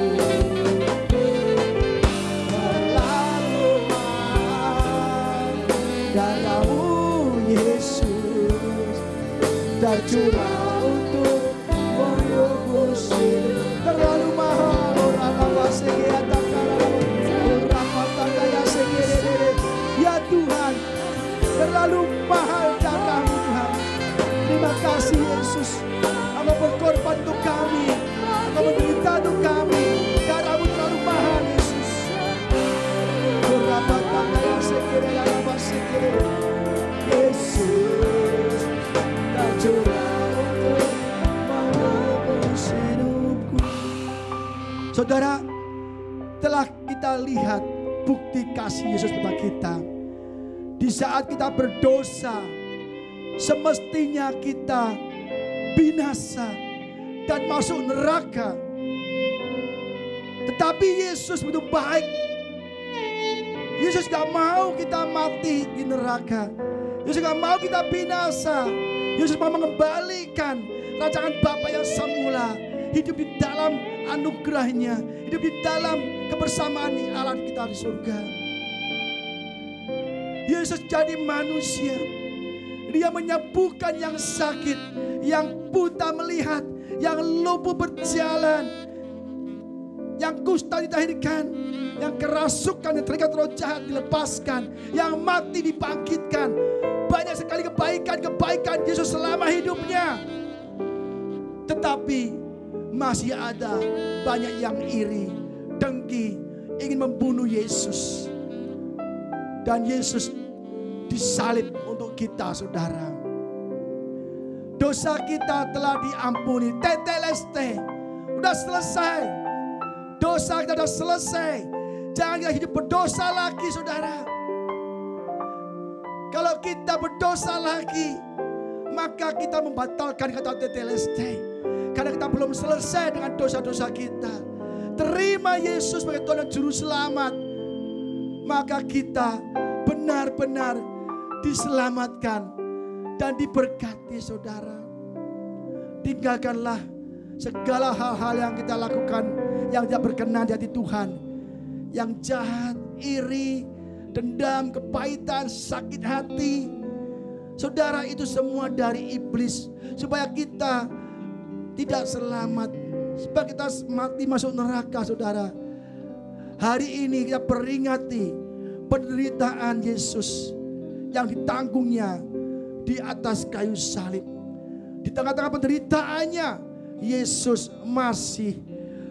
Terlalu mahal darah-Mu Yesus, tercurah untuk menebus hidup. Terlalu mahal orang apa sekian ya Tuhan, terlalu mahal darah-Mu Tuhan. Terima kasih Yesus, Engkau berkorban untuk kami, Engkau menderita untuk kami. Darah-Mu terlalu mahal Yesus. Yesus tercurah untuk menebus hidupku. Saudara, telah kita lihat bukti kasih Yesus kepada kita. Di saat kita berdosa, semestinya kita binasa dan masuk neraka. Tetapi Yesus begitu baik. Yesus gak mau kita mati di neraka. Yesus gak mau kita binasa. Yesus mau mengembalikan rancangan Bapa yang semula. Hidup di dalam anugerahnya, hidup di dalam kebersamaan Allah kita di surga. Yesus jadi manusia. Dia menyembuhkan yang sakit, yang buta melihat, yang lumpuh berjalan, yang kusta ditahirkan, yang kerasukan, yang terikat roh jahat dilepaskan, yang mati dibangkitkan. Banyak sekali kebaikan-kebaikan Yesus selama hidupnya. Tetapi masih ada banyak yang iri, dengki, ingin membunuh Yesus. Dan Yesus disalib untuk kita, saudara. Dosa kita telah diampuni. Teteleste, udah selesai. Dosa kita sudah selesai. Jangan kita hidup berdosa lagi, saudara. Kalau kita berdosa lagi, maka kita membatalkan kata teteleste. Karena kita belum selesai dengan dosa-dosa kita. Terima Yesus sebagai Tuhan dan Juru Selamat, maka kita benar-benar diselamatkan dan diberkati, saudara. Tinggalkanlah segala hal-hal yang kita lakukan yang tidak berkenan di hati Tuhan, yang jahat, iri, dendam, kepahitan, sakit hati. Saudara, itu semua dari iblis supaya kita tidak selamat, supaya kita mati masuk neraka, saudara. Hari ini kita peringati penderitaan Yesus yang ditanggungnya di atas kayu salib. Di tengah-tengah penderitaannya, Yesus masih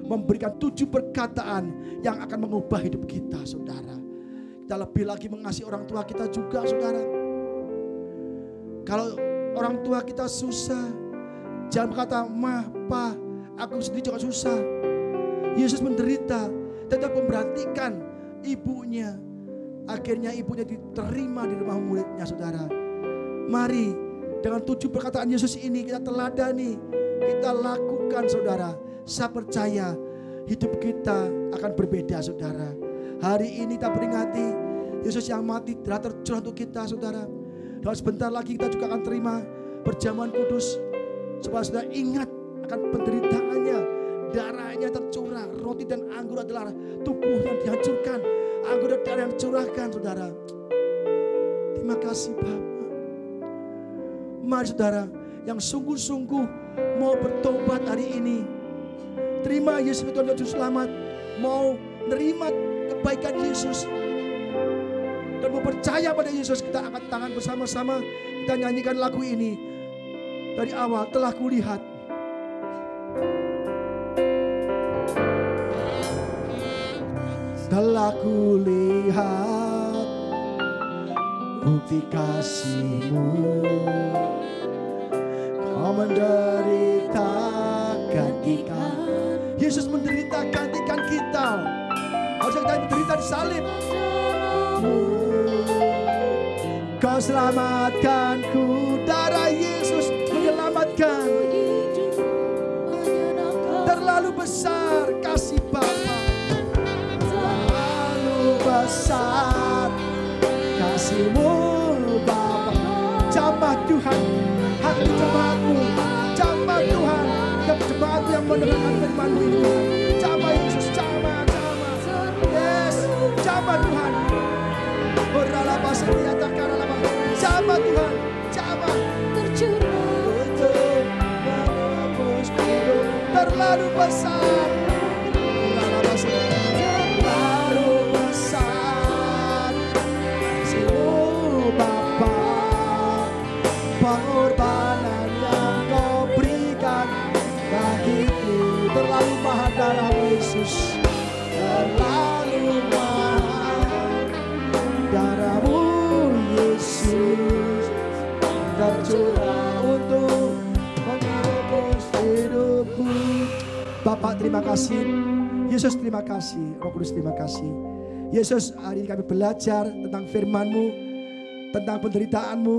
memberikan 7 perkataan yang akan mengubah hidup kita, saudara. Kita lebih lagi mengasihi orang tua kita juga, saudara. Kalau orang tua kita susah, jangan berkata, "Ma, Pa, aku sendiri juga susah." Yesus menderita, tetap memperhatikan ibunya. Akhirnya ibunya diterima di rumah muridnya, saudara. Mari Dengan 7 perkataan Yesus ini kita teladani, kita lakukan saudara. Saya percaya hidup kita akan berbeda saudara. Hari ini kita peringati Yesus yang mati telah tercurah untuk kita saudara. Dan sebentar lagi kita juga akan terima perjamuan kudus. Supaya saudara ingat akan penderitaannya, darahnya tercurah. Roti dan anggur adalah tubuh yang dihancurkan, anggur dan darah yang dicurahkan saudara. Terima kasih Bapa. Mari saudara yang sungguh-sungguh mau bertobat hari ini, terima Yesus Tuhan dan Juru Selamat, mau menerima kebaikan Yesus dan mau percaya pada Yesus, kita angkat tangan bersama-sama, kita nyanyikan lagu ini dari awal. Telah kulihat, telah kulihat bukti kasih-Mu. Kau menderita gantikan. Yesus menderita gantikan kita. Harusnya kita menderita di salib. Kau selamatkanku, darah Yesus menyelamatkan. Terlalu besar kasih Bapa, terlalu besar kasih-Mu Bapa. Jamah Tuhan hati jemaat-Mu, jamah Tuhan jemaat-Mu yang mendengarkan firman-Mu ini. Jamah Yesus, jamah. Yes, jamah Tuhan. Jamah Tuhan, jamah untuk menebus hidup. Terlalu besar, terlalu besar kasih-Mu Bapa. Pengorbanan yang Kau berikan bagiku, terlalu mahal darah Yesus, terlalu mahal darah-Mu Yesus, tercurah untuk menebus hidupku. Bapak terima kasih, Yesus terima kasih, Roh Kudus terima kasih. Yesus, hari ini kami belajar tentang firman-Mu, tentang penderitaan-Mu,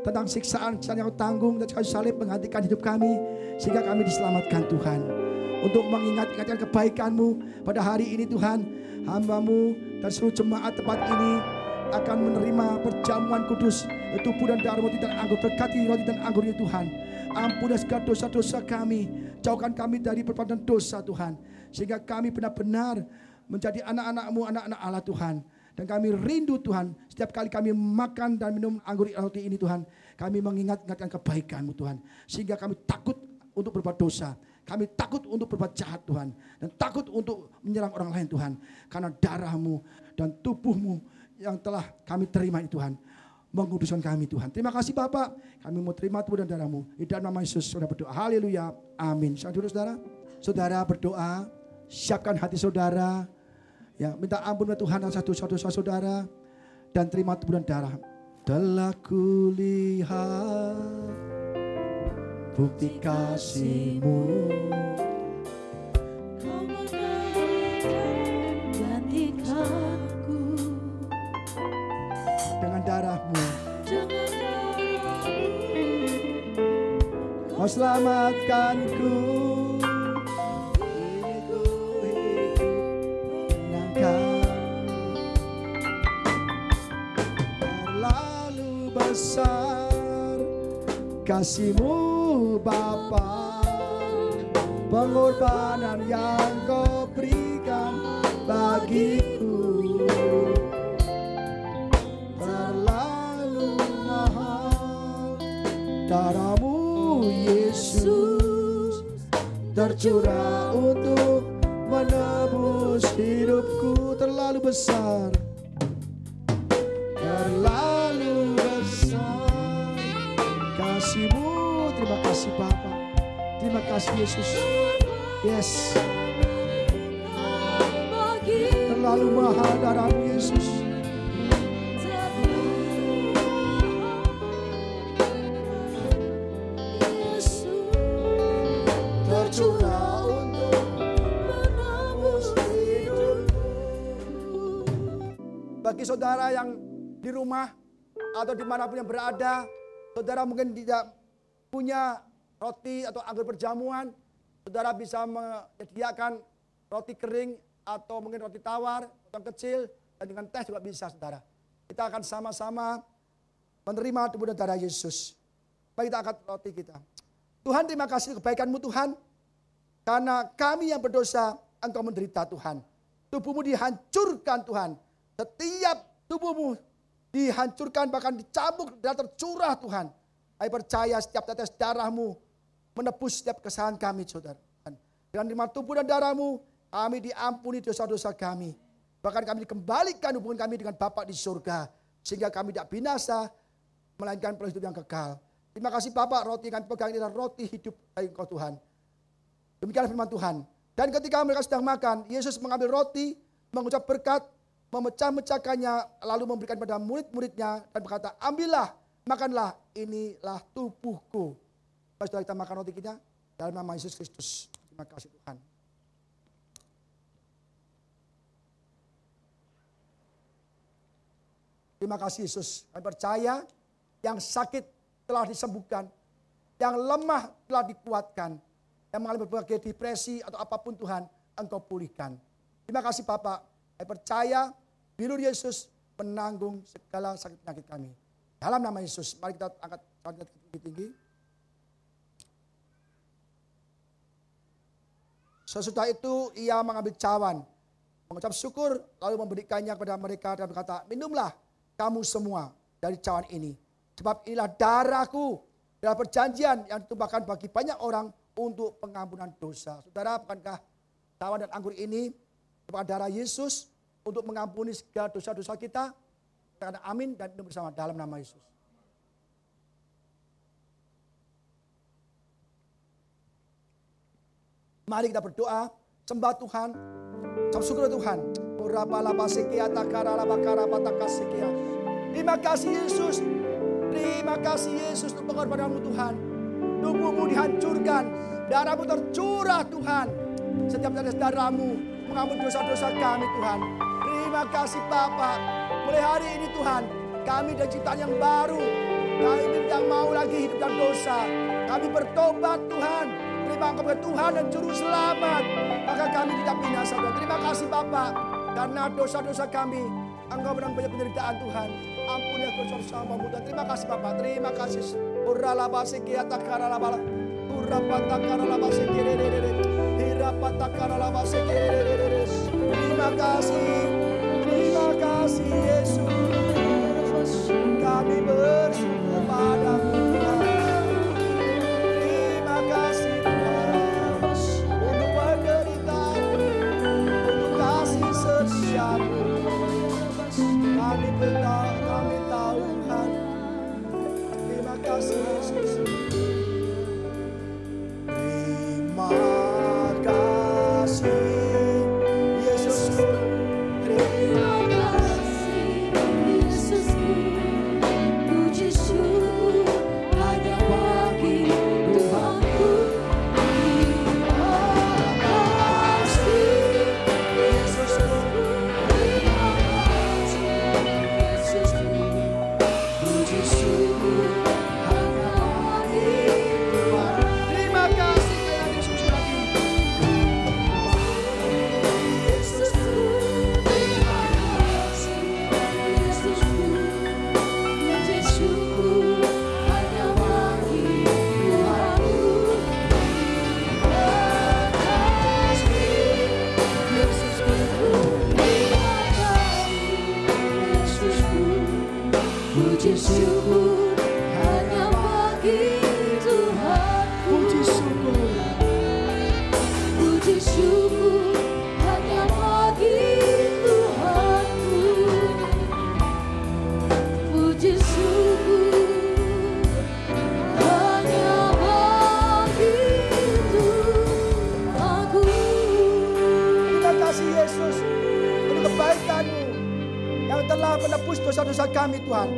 tentang siksaan yang Kau tanggung dan kayu salib menggantikan hidup kami, sehingga kami diselamatkan Tuhan. Untuk mengingat-ingatkan kebaikan-Mu pada hari ini Tuhan, hamba-Mu dan seluruh jemaat tempat ini akan menerima perjamuan kudus, tubuh dan darah roti dan anggur. Berkati roti dan anggur ini Tuhan. Ampuni segala dosa-dosa kami, jauhkan kami dari perbuatan dosa Tuhan, sehingga kami benar-benar menjadi anak-anak-Mu, anak-anak Allah Tuhan. Dan kami rindu Tuhan, setiap kali kami makan dan minum anggur roti ini Tuhan, kami mengingat-ingatkan kebaikan-Mu Tuhan, sehingga kami takut untuk berbuat dosa, kami takut untuk berbuat jahat Tuhan, dan takut untuk menyerang orang lain Tuhan, karena darah-Mu dan tubuh-Mu yang telah kami terima ini Tuhan, menguduskan kami Tuhan. Terima kasih Bapak, kami mau terima tubuh dan darah-Mu. Di dalam nama Yesus saudara berdoa, haleluya, amin. Saudara, saudara berdoa, siapkan hati saudara, ya, minta ampun kepada Tuhan atas dosa-dosa saudara, dan terima tubuh dan darah. Telah kulihat bukti kasih-Mu, Kau gantikanku dengan darah-Mu. Kau selamatkanku, hidupku terlalu besar kasih-Mu Bapa. Pengorbanan yang Kau berikan bagiku, terlalu mahal darah-Mu Yesus, tercurah untuk menebus hidupku. Terlalu besar, terlalu besar kasih-Mu. Terima kasih Bapa, terima kasih Yesus. Yes, terlalu mahal darah-Mu Yesus. Tercurah untuk menebus hidupku. Bagi saudara yang di rumah atau dimanapun yang berada, Saudara mungkin tidak punya roti atau anggur perjamuan, saudara bisa menyediakan roti kering atau mungkin roti tawar, potong kecil, dan dengan teh juga bisa, saudara. Kita akan sama-sama menerima tubuh dan darah Yesus. Mari kita angkat roti kita. Tuhan, terima kasih kebaikan-Mu Tuhan. Karena kami yang berdosa, Engkau menderita Tuhan. Tubuh-Mu dihancurkan Tuhan. Setiap tubuh-Mu dihancurkan, bahkan dicambuk dan tercurah Tuhan. Kami percaya setiap tetes darah-Mu menebus setiap kesalahan kami, saudara. Dengan terima tubuh dan darah-Mu, kami diampuni dosa-dosa kami. Bahkan kami dikembalikan hubungan kami dengan Bapa di surga. Sehingga kami tidak binasa, melainkan perlu hidup yang kekal. Terima kasih Bapak, roti yang kami pegang ini adalah roti hidup dari Engkau Tuhan. Demikianlah firman Tuhan. Dan ketika mereka sedang makan, Yesus mengambil roti, mengucap berkat, memecah-mecahkannya, lalu memberikan pada murid-muridnya dan berkata, ambillah, makanlah, inilah tubuhku. Setelah kita makan roti kita, dalam nama Yesus Kristus. Terima kasih Tuhan. Terima kasih Yesus. Kami percaya yang sakit telah disembuhkan, yang lemah telah dikuatkan, yang mengalami berbagai depresi atau apapun Tuhan, Engkau pulihkan. Terima kasih Bapak. Saya percaya bilur Yesus menanggung segala sakit penyakit kami. Dalam nama Yesus, mari kita angkat tangan tinggi-tinggi. Sesudah itu ia mengambil cawan, mengucap syukur, lalu memberikannya kepada mereka dan berkata, minumlah kamu semua dari cawan ini. Sebab inilah darahku, dalam perjanjian yang ditumpahkan bagi banyak orang untuk pengampunan dosa. Saudara, bukankah cawan dan anggur ini merupakan darah Yesus untuk mengampuni segala dosa-dosa kita? Katakan amin dan minum bersama dalam nama Yesus. Mari kita berdoa, sembah Tuhan, ucap syukur Tuhan. Terima kasih Yesus. Terima kasih Yesus untuk pengorbananmu Tuhan. Tubuhmu dihancurkan, darahmu tercurah Tuhan. Setiap tetes darahmu mengampuni dosa-dosa kami Tuhan. Terima kasih Bapa. Mulai hari ini Tuhan, kami dan ciptaan yang baru. Kami tidak mau lagi hidup dalam dosa. Kami bertobat Tuhan. Terima Engkau Tuhan dan Juru Selamat. Maka kami tidak binasa Tuhan. Terima kasih Bapa. Karena dosa-dosa kami, Engkau menang banyak penderitaan Tuhan. Ampuni dosa-dosa kami Tuhan. Terima kasih Bapa. Terima kasih. Terima kasih. Terima kasih Yesus. Kami bersyukur padamu Tuhan. Terima kasih Tuhan. Untuk penderitaan, untuk kasih setiamu. Kami tahu Tuhan. Terima kasih Yesus. Terima kasih Yesus. Terima kasih Yesus. Puji syukur hanya bagi Tuhanku. Terima kasih Yesus. Terima kasih Yesus. Puji syukur hanya bagi Tuhan. Terima kasih Tuhan Yesus lagi. Yesus. Terima kasih Yesus. Puji syukur hanya bagi Tuhanku. Puji syukur hanya bagi Tuhan. Puji syukur. Puji syukur hanya bagi Tuhanku. Puji syukur hanya bagi Tuhanku. Terima kasih Yesus untuk kebaikan-Mu yang telah menebus dosa-dosa kami Tuhan.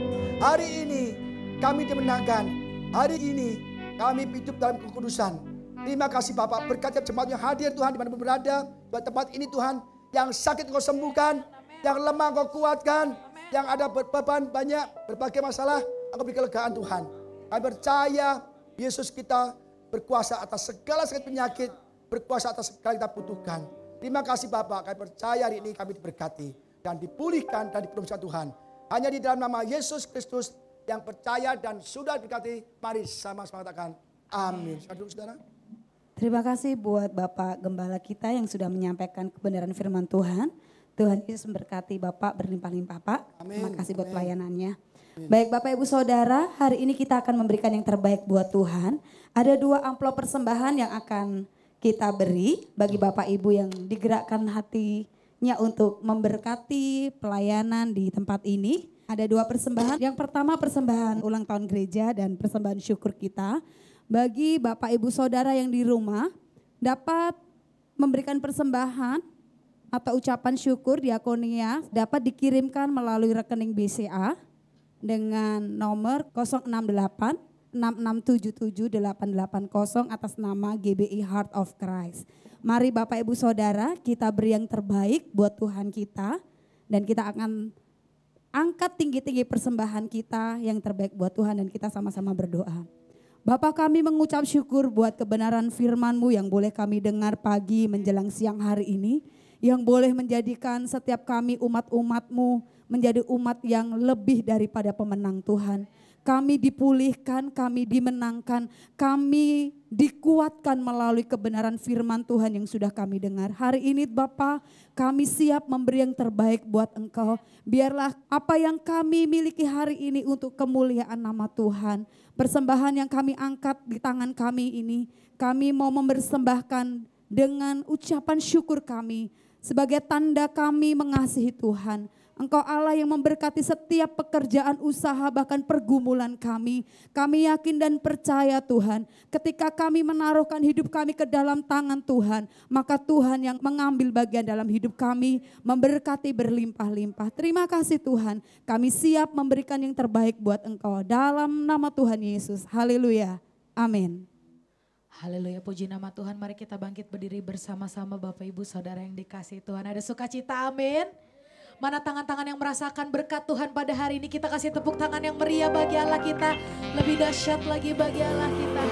Hari ini kami dimenangkan. Hari ini kami hidup dalam kekudusan. Terima kasih Bapak. Berkat jemaat yang hadir Tuhan dimanapun berada. Buat tempat ini Tuhan. Yang sakit Engkau sembuhkan. Yang lemah Engkau kuatkan. Yang ada beban banyak. Berbagai masalah. Engkau beri kelegaan Tuhan. Kami percaya Yesus kita berkuasa atas segala sakit penyakit, berkuasa atas segala kita butuhkan. Terima kasih Bapak, kami percaya hari ini kami diberkati dan dipulihkan dan dipenuhi Tuhan. Hanya di dalam nama Yesus Kristus yang percaya dan sudah diberkati, mari sama-sama katakan amin. Saudara. Terima kasih buat Bapak Gembala kita yang sudah menyampaikan kebenaran firman Tuhan. Tuhan Yesus memberkati Bapak berlimpah-limpah Pak. Amin. Terima kasih buat Amin. pelayanannya. Amin. Baik Bapak Ibu Saudara, hari ini kita akan memberikan yang terbaik buat Tuhan. Ada 2 amplop persembahan yang akan kita beri bagi Bapak Ibu yang digerakkan hatinya untuk memberkati pelayanan di tempat ini. Ada 2 persembahan. Yang pertama persembahan ulang tahun gereja dan persembahan syukur kita. Bagi Bapak Ibu Saudara yang di rumah dapat memberikan persembahan atau ucapan syukur diakonia dapat dikirimkan melalui rekening BCA dengan nomor 068 6677-880 atas nama GBI Heart of Christ. Mari Bapak Ibu Saudara kita beri yang terbaik buat Tuhan kita dan kita akan angkat tinggi-tinggi persembahan kita yang terbaik buat Tuhan dan kita sama-sama berdoa. Bapa kami mengucap syukur buat kebenaran firman-Mu yang boleh kami dengar pagi menjelang siang hari ini. Yang boleh menjadikan setiap kami umat-umat-Mu menjadi umat yang lebih daripada pemenang Tuhan. Kami dipulihkan, kami dimenangkan, kami dikuatkan melalui kebenaran firman Tuhan yang sudah kami dengar. Hari ini Bapa, kami siap memberi yang terbaik buat Engkau. Biarlah apa yang kami miliki hari ini untuk kemuliaan nama Tuhan. Persembahan yang kami angkat di tangan kami ini, kami mau mempersembahkan dengan ucapan syukur kami. Sebagai tanda kami mengasihi Tuhan. Engkau Allah yang memberkati setiap pekerjaan usaha bahkan pergumulan kami. Kami yakin dan percaya Tuhan, ketika kami menaruhkan hidup kami ke dalam tangan Tuhan, maka Tuhan yang mengambil bagian dalam hidup kami, memberkati berlimpah-limpah. Terima kasih Tuhan, kami siap memberikan yang terbaik buat Engkau. Dalam nama Tuhan Yesus, haleluya, amin. Haleluya, puji nama Tuhan. Mari kita bangkit berdiri bersama-sama Bapak Ibu Saudara yang dikasihi Tuhan. Ada sukacita, amin. Mana tangan-tangan yang merasakan berkat Tuhan pada hari ini, kita kasih tepuk tangan yang meriah bagi Allah kita. Lebih dahsyat lagi bagi Allah kita.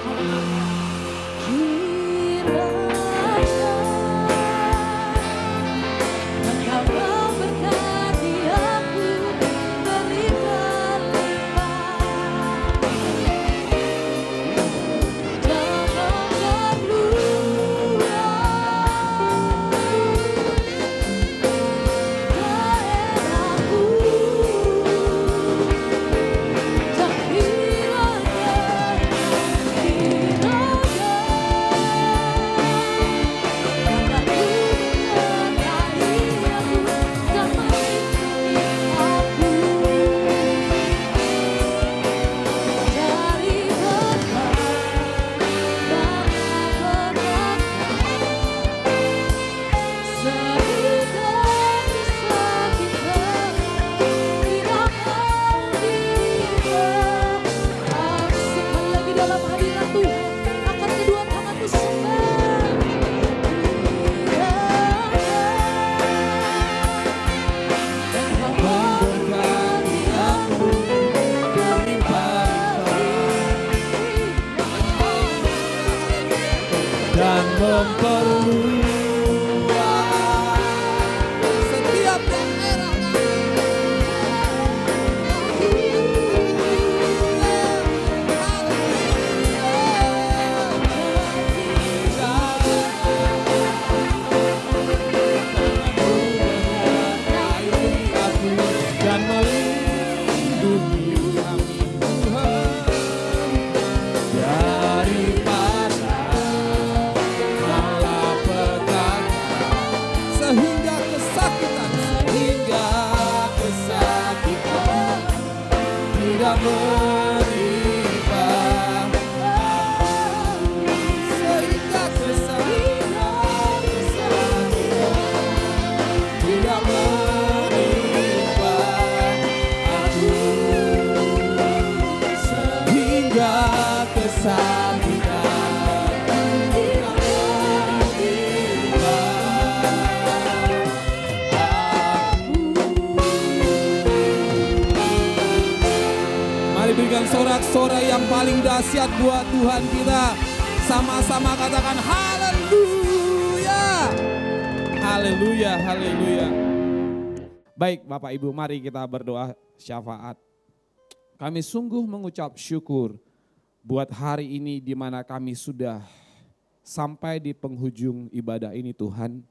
dan memperluas setiap daerah dan melindungi kami Tuhan daripada malapetaka. paling dahsyat buat Tuhan kita. Sama-sama katakan haleluya. Haleluya, haleluya. Baik Bapak Ibu, mari kita berdoa syafaat. Kami sungguh mengucap syukur buat hari ini di mana kami sudah sampai di penghujung ibadah ini Tuhan.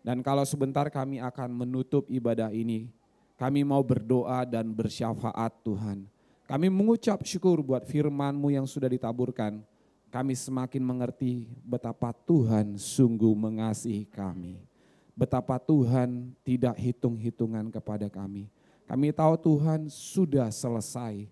Dan kalau sebentar kami akan menutup ibadah ini, kami mau berdoa dan bersyafaat Tuhan. Kami mengucap syukur buat firman-Mu yang sudah ditaburkan. Kami semakin mengerti betapa Tuhan sungguh mengasihi kami. Betapa Tuhan tidak hitung-hitungan kepada kami. Kami tahu Tuhan sudah selesai.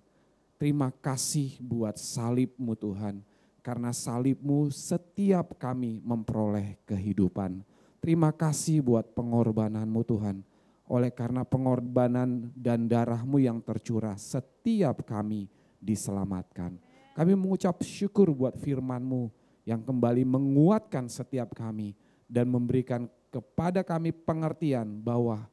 Terima kasih buat salib-Mu Tuhan. Karena salib-Mu setiap kami memperoleh kehidupan. Terima kasih buat pengorbanan-Mu Tuhan. Oleh karena pengorbanan dan darah-Mu yang tercurah, setiap kami diselamatkan. Kami mengucap syukur buat firman-Mu yang kembali menguatkan setiap kami dan memberikan kepada kami pengertian bahwa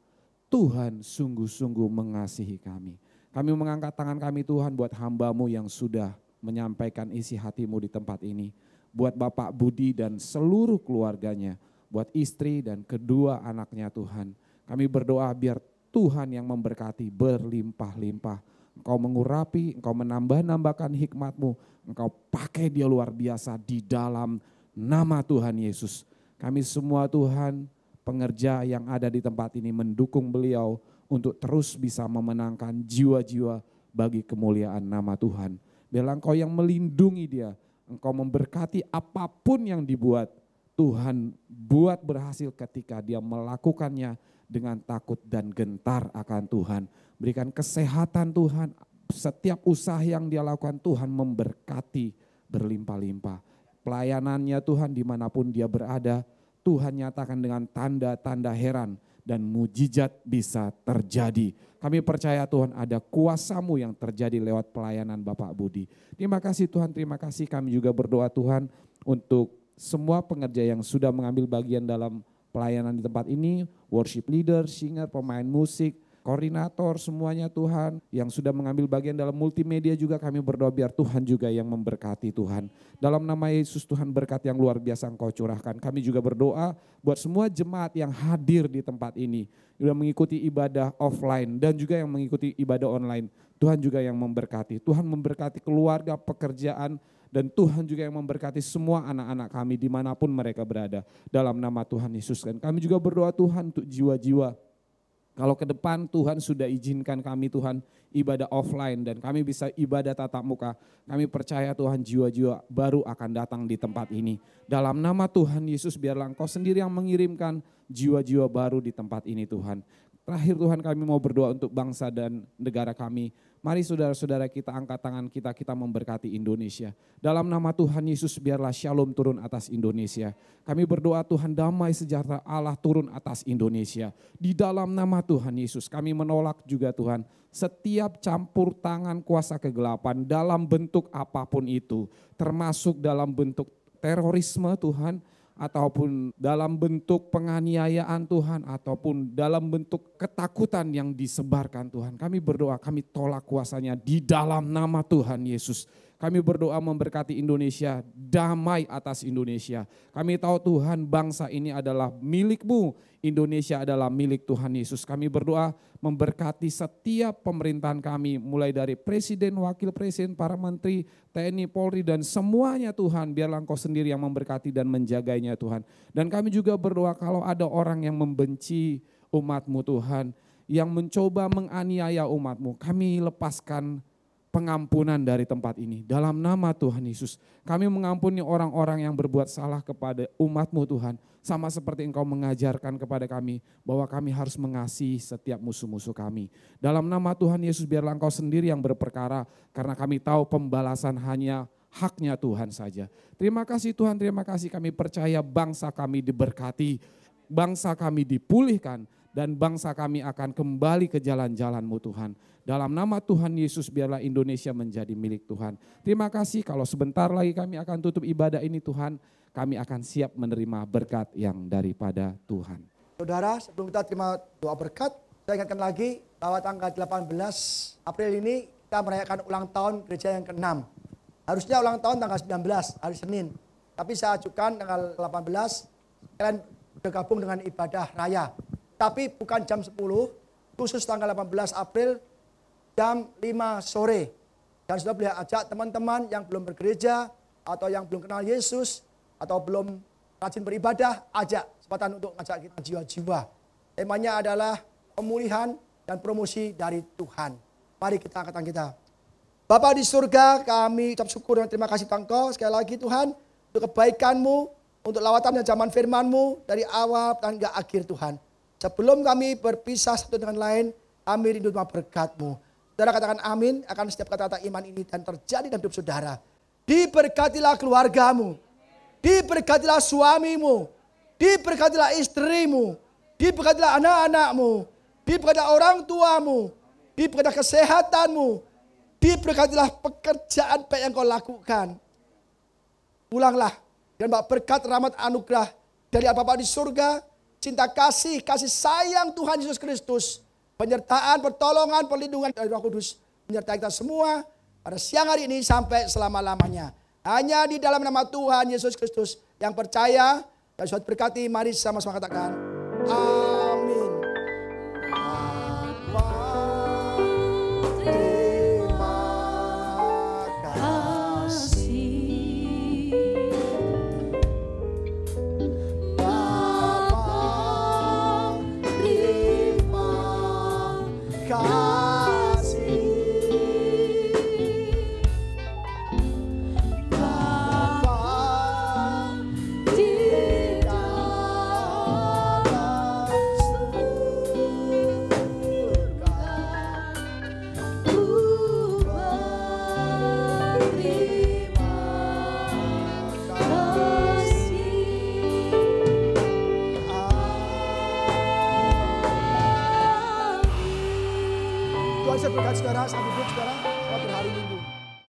Tuhan sungguh-sungguh mengasihi kami. Kami mengangkat tangan kami Tuhan buat hamba-Mu yang sudah menyampaikan isi hati-Mu di tempat ini. Buat Bapak Budi dan seluruh keluarganya, buat istri dan kedua anaknya Tuhan. Kami berdoa biar Tuhan yang memberkati berlimpah-limpah. Engkau mengurapi, Engkau menambah-nambahkan hikmat-Mu. Engkau pakai dia luar biasa di dalam nama Tuhan Yesus. Kami semua Tuhan pengerja yang ada di tempat ini mendukung beliau untuk terus bisa memenangkan jiwa-jiwa bagi kemuliaan nama Tuhan. Biarlah Engkau yang melindungi dia. Engkau memberkati apapun yang dibuat. Tuhan buat berhasil ketika dia melakukannya dengan takut dan gentar akan Tuhan. Berikan kesehatan Tuhan, setiap usaha yang dia lakukan Tuhan memberkati berlimpah-limpah. Pelayanannya Tuhan dimanapun dia berada, Tuhan nyatakan dengan tanda-tanda heran dan mujizat bisa terjadi. Kami percaya Tuhan ada kuasa-Mu yang terjadi lewat pelayanan Bapak Budi. Terima kasih Tuhan, terima kasih. Kami juga berdoa Tuhan untuk semua pengerja yang sudah mengambil bagian dalam pelayanan di tempat ini, worship leader, singer, pemain musik, koordinator, semuanya Tuhan yang sudah mengambil bagian dalam multimedia juga kami berdoa biar Tuhan juga yang memberkati Tuhan. Dalam nama Yesus Tuhan berkat yang luar biasa Engkau curahkan. Kami juga berdoa buat semua jemaat yang hadir di tempat ini, yang mengikuti ibadah offline dan juga yang mengikuti ibadah online. Tuhan juga yang memberkati. Tuhan memberkati keluarga, pekerjaan, dan Tuhan juga yang memberkati semua anak-anak kami dimanapun mereka berada. Dalam nama Tuhan Yesus. Dan kami juga berdoa Tuhan untuk jiwa-jiwa. Kalau ke depan Tuhan sudah izinkan kami Tuhan ibadah offline dan kami bisa ibadah tatap muka. Kami percaya Tuhan jiwa-jiwa baru akan datang di tempat ini. Dalam nama Tuhan Yesus biarlah Engkau sendiri yang mengirimkan jiwa-jiwa baru di tempat ini Tuhan. Terakhir Tuhan kami mau berdoa untuk bangsa dan negara kami. Mari saudara-saudara kita angkat tangan kita memberkati Indonesia. Dalam nama Tuhan Yesus biarlah shalom turun atas Indonesia. Kami berdoa Tuhan damai sejahtera Allah turun atas Indonesia. Di dalam nama Tuhan Yesus kami menolak juga Tuhan setiap campur tangan kuasa kegelapan dalam bentuk apapun itu. Termasuk dalam bentuk terorisme Tuhan. Ataupun dalam bentuk penganiayaan Tuhan, ataupun dalam bentuk ketakutan yang disebarkan Tuhan. Kami berdoa, kami tolak kuasanya di dalam nama Tuhan Yesus. Kami berdoa memberkati Indonesia, damai atas Indonesia. Kami tahu Tuhan bangsa ini adalah milik-Mu, Indonesia adalah milik Tuhan Yesus. Kami berdoa memberkati setiap pemerintahan kami, mulai dari presiden, wakil presiden, para menteri, TNI, Polri dan semuanya Tuhan. Biarlah Engkau sendiri yang memberkati dan menjaganya Tuhan. Dan kami juga berdoa kalau ada orang yang membenci umat-Mu Tuhan, yang mencoba menganiaya umat-Mu, kami lepaskan pengampunan dari tempat ini. Dalam nama Tuhan Yesus, kami mengampuni orang-orang yang berbuat salah kepada umat-Mu Tuhan. Sama seperti Engkau mengajarkan kepada kami bahwa kami harus mengasihi setiap musuh-musuh kami. Dalam nama Tuhan Yesus biarlah Engkau sendiri yang berperkara karena kami tahu pembalasan hanya haknya Tuhan saja. Terima kasih Tuhan, terima kasih kami percaya bangsa kami diberkati, bangsa kami dipulihkan dan bangsa kami akan kembali ke jalan-jalan-Mu Tuhan. Dalam nama Tuhan Yesus biarlah Indonesia menjadi milik Tuhan. Terima kasih kalau sebentar lagi kami akan tutup ibadah ini Tuhan. Kami akan siap menerima berkat yang daripada Tuhan. Saudara, sebelum kita terima doa berkat, saya ingatkan lagi bahwa tanggal 18 April ini kita merayakan ulang tahun gereja yang ke-6. Harusnya ulang tahun tanggal 19 hari Senin. Tapi saya ajukan tanggal 18 kalian bergabung dengan ibadah raya. Tapi bukan jam 10, khusus tanggal 18 April jam 5 sore. Dan sudah boleh ajak teman-teman yang belum bergereja atau yang belum kenal Yesus atau belum rajin beribadah, ajak kesempatan untuk ngajak kita jiwa-jiwa. Temanya adalah pemulihan dan promosi dari Tuhan. Mari kita angkat tangan kita. Bapa di surga, kami ucap syukur dan terima kasih Engkau sekali lagi Tuhan untuk kebaikan-Mu, untuk lawatan dan zaman firman-Mu dari awal dan hingga akhir Tuhan. Sebelum kami berpisah satu dengan lain, kami rindu berkat-Mu. Saudara katakan amin akan setiap kata-kata iman ini dan terjadi dalam hidup saudara. Diberkatilah keluargamu, diberkatilah suamimu, diberkatilah istrimu, diberkatilah anak-anakmu, diberkatilah orang tuamu, diberkatilah kesehatanmu, diberkatilah pekerjaan baik yang kau lakukan. Pulanglah dan bawa berkat rahmat anugerah dari Bapa di surga, cinta kasih sayang Tuhan Yesus Kristus, penyertaan, pertolongan, perlindungan dari Roh Kudus menyertai kita semua pada siang hari ini sampai selama-lamanya. Hanya di dalam nama Tuhan Yesus Kristus yang percaya dan suatu berkati, mari sama-sama katakan amin. Tuhan saya berkati saudara, sampai jumpa saudara, selamat berhari Minggu.